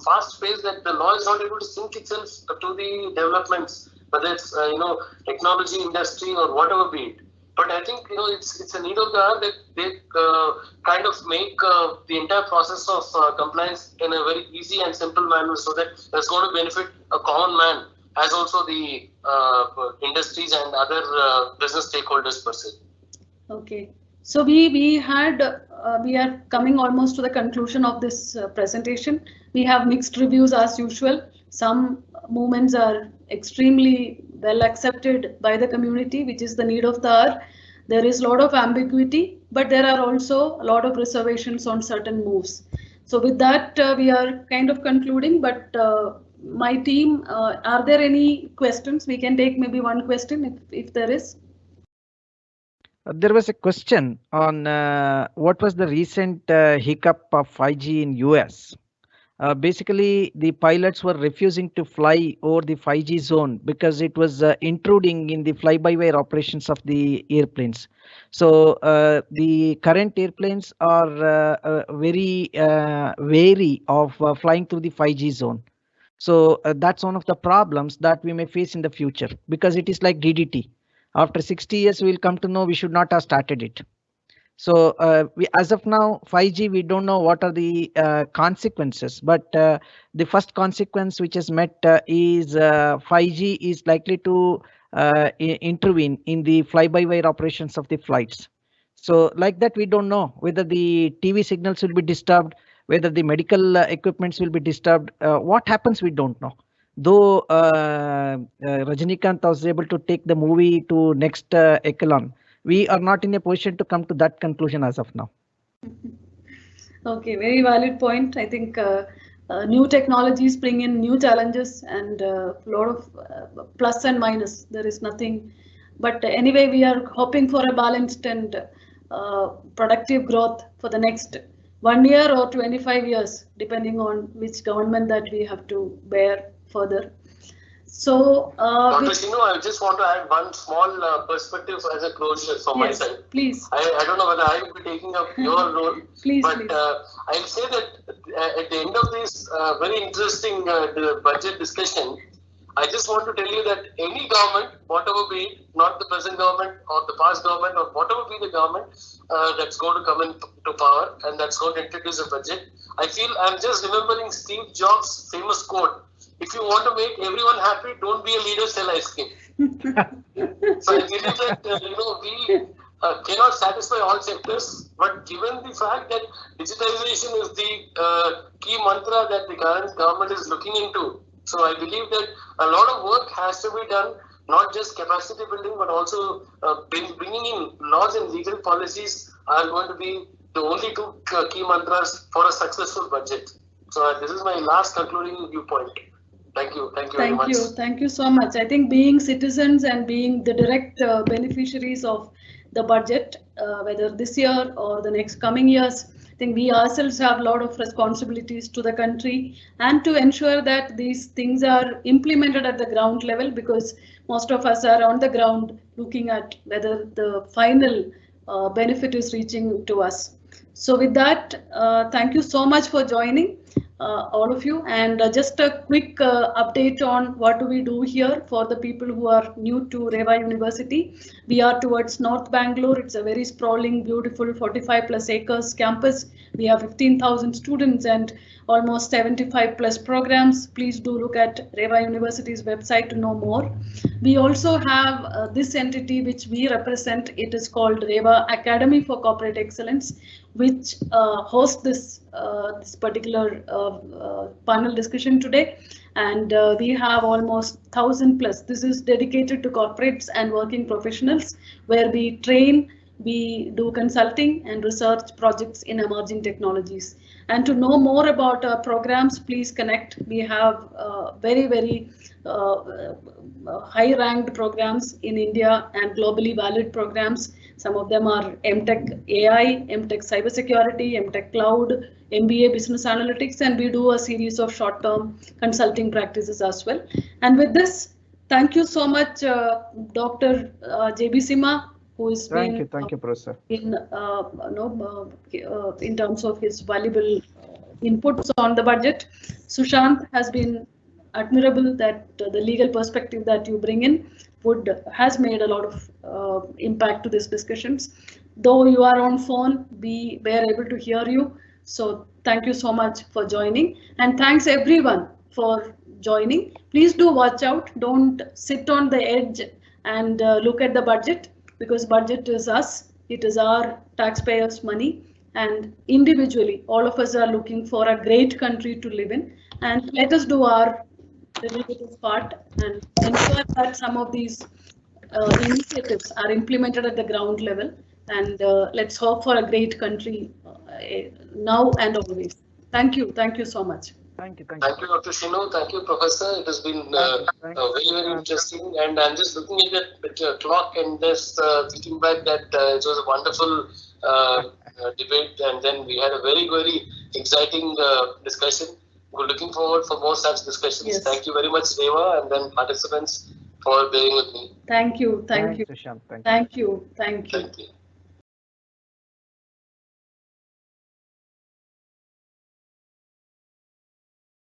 fast pace that the law is not able to sync itself to the developments, whether it's technology industry or whatever be it. But I think it's a need of the hour that they kind of make the entire process of compliance in a very easy and simple manner, so that that's going to benefit a common man as also the industries and other business stakeholders per se. Okay, so we had we are coming almost to the conclusion of this presentation. We have mixed reviews as usual. Some movements are extremely well accepted by the community, which is the need of the hour. There is a lot of ambiguity, but there are also a lot of reservations on certain moves. So with that, we are kind of concluding, but my team, are there any questions? We can take maybe one question if there is. There was a question on what was the recent hiccup of 5G in US. Basically, the pilots were refusing to fly over the 5G zone because it was intruding in the fly-by-wire operations of the airplanes. So the current airplanes are very wary of flying through the 5G zone. So that's one of the problems that we may face in the future, because it is like DDT. After 60 years, we'll come to know we should not have started it. So as of now, 5G, we don't know what are the consequences, but the first consequence which is met is 5G is likely to intervene in the fly-by-wire operations of the flights. So like that, we don't know whether the TV signals will be disturbed, whether the medical equipments will be disturbed. What happens, we don't know. Though Rajinikanth was able to take the movie to next echelon, we are not in a position to come to that conclusion as of now. Okay, very valid point. I think new technologies bring in new challenges and a lot of plus and minus. There is nothing, but anyway, we are hoping for a balanced and productive growth for the next 1 year or 25 years, depending on which government that we have to bear further. So, Dr. Shinu, I just want to add one small perspective as a closure from my side. Please. I don't know whether I will be taking up your role, please, but please. I'll say that at the end of this very interesting budget discussion, I just want to tell you that any government, whatever be it, not the present government or the past government or whatever be the government that's going to come into power and that's going to introduce a budget, I feel I'm just remembering Steve Jobs' famous quote: if you want to make everyone happy, don't be a leader, sell ice cream. So I believe that we cannot satisfy all sectors, but given the fact that digitization is the key mantra that the current government is looking into, so I believe that a lot of work has to be done, not just capacity building, but also bringing in laws and legal policies are going to be the only two key mantras for a successful budget. So this is my last concluding viewpoint. Thank you. Thank you very much. Thank you so much. I think being citizens and being the direct beneficiaries of the budget, whether this year or the next coming years, I think we ourselves have a lot of responsibilities to the country and to ensure that these things are implemented at the ground level, because most of us are on the ground looking at whether the final benefit is reaching to us. So with that, thank you so much for joining. All of you, and just a quick update on what do we do here for the people who are new to REVA University. We are towards North Bangalore. It's a very sprawling, beautiful 45+ acres campus. We have 15,000 students and almost 75+ programs. Please do look at REVA University's website to know more. We also have this entity which we represent. It is called REVA Academy for Corporate Excellence, which hosts this particular panel discussion today, and we have almost 1,000+. This is dedicated to corporates and working professionals, where we train, we do consulting and research projects in emerging technologies. And to know more about our programs, please connect. We have very high-ranked programs in India and globally valid programs. Some of them are MTech AI, MTech Cybersecurity, MTech Cloud, MBA Business Analytics, and we do a series of short-term consulting practices as well. And with this, thank you so much, Dr. JB Simha, who is thank you, Professor. In terms of his valuable inputs on the budget. Sushanth has been admirable that the legal perspective that you bring in has made a lot of impact to these discussions. Though you are on phone, we were able to hear you. So thank you so much for joining, and thanks everyone for joining. Please do watch out. Don't sit on the edge and look at the budget, because budget is us. It is our taxpayers' money, and individually, all of us are looking for a great country to live in. And let us do our little bit of part and ensure that some of these initiatives are implemented at the ground level. And let's hope for a great country now and always. Thank you. Thank you so much. Thank you. Thank you, Dr. Shinu. Thank you, Professor. It has been very interesting. And I'm just looking at the clock and just thinking back that it was a wonderful debate. And then we had a very exciting discussion. We're looking forward for more such discussions. Yes. Thank you very much, Reva, and then participants for bearing with me. Thank you. Thank you. Sushanth. Thank you. Thank you. Thank you.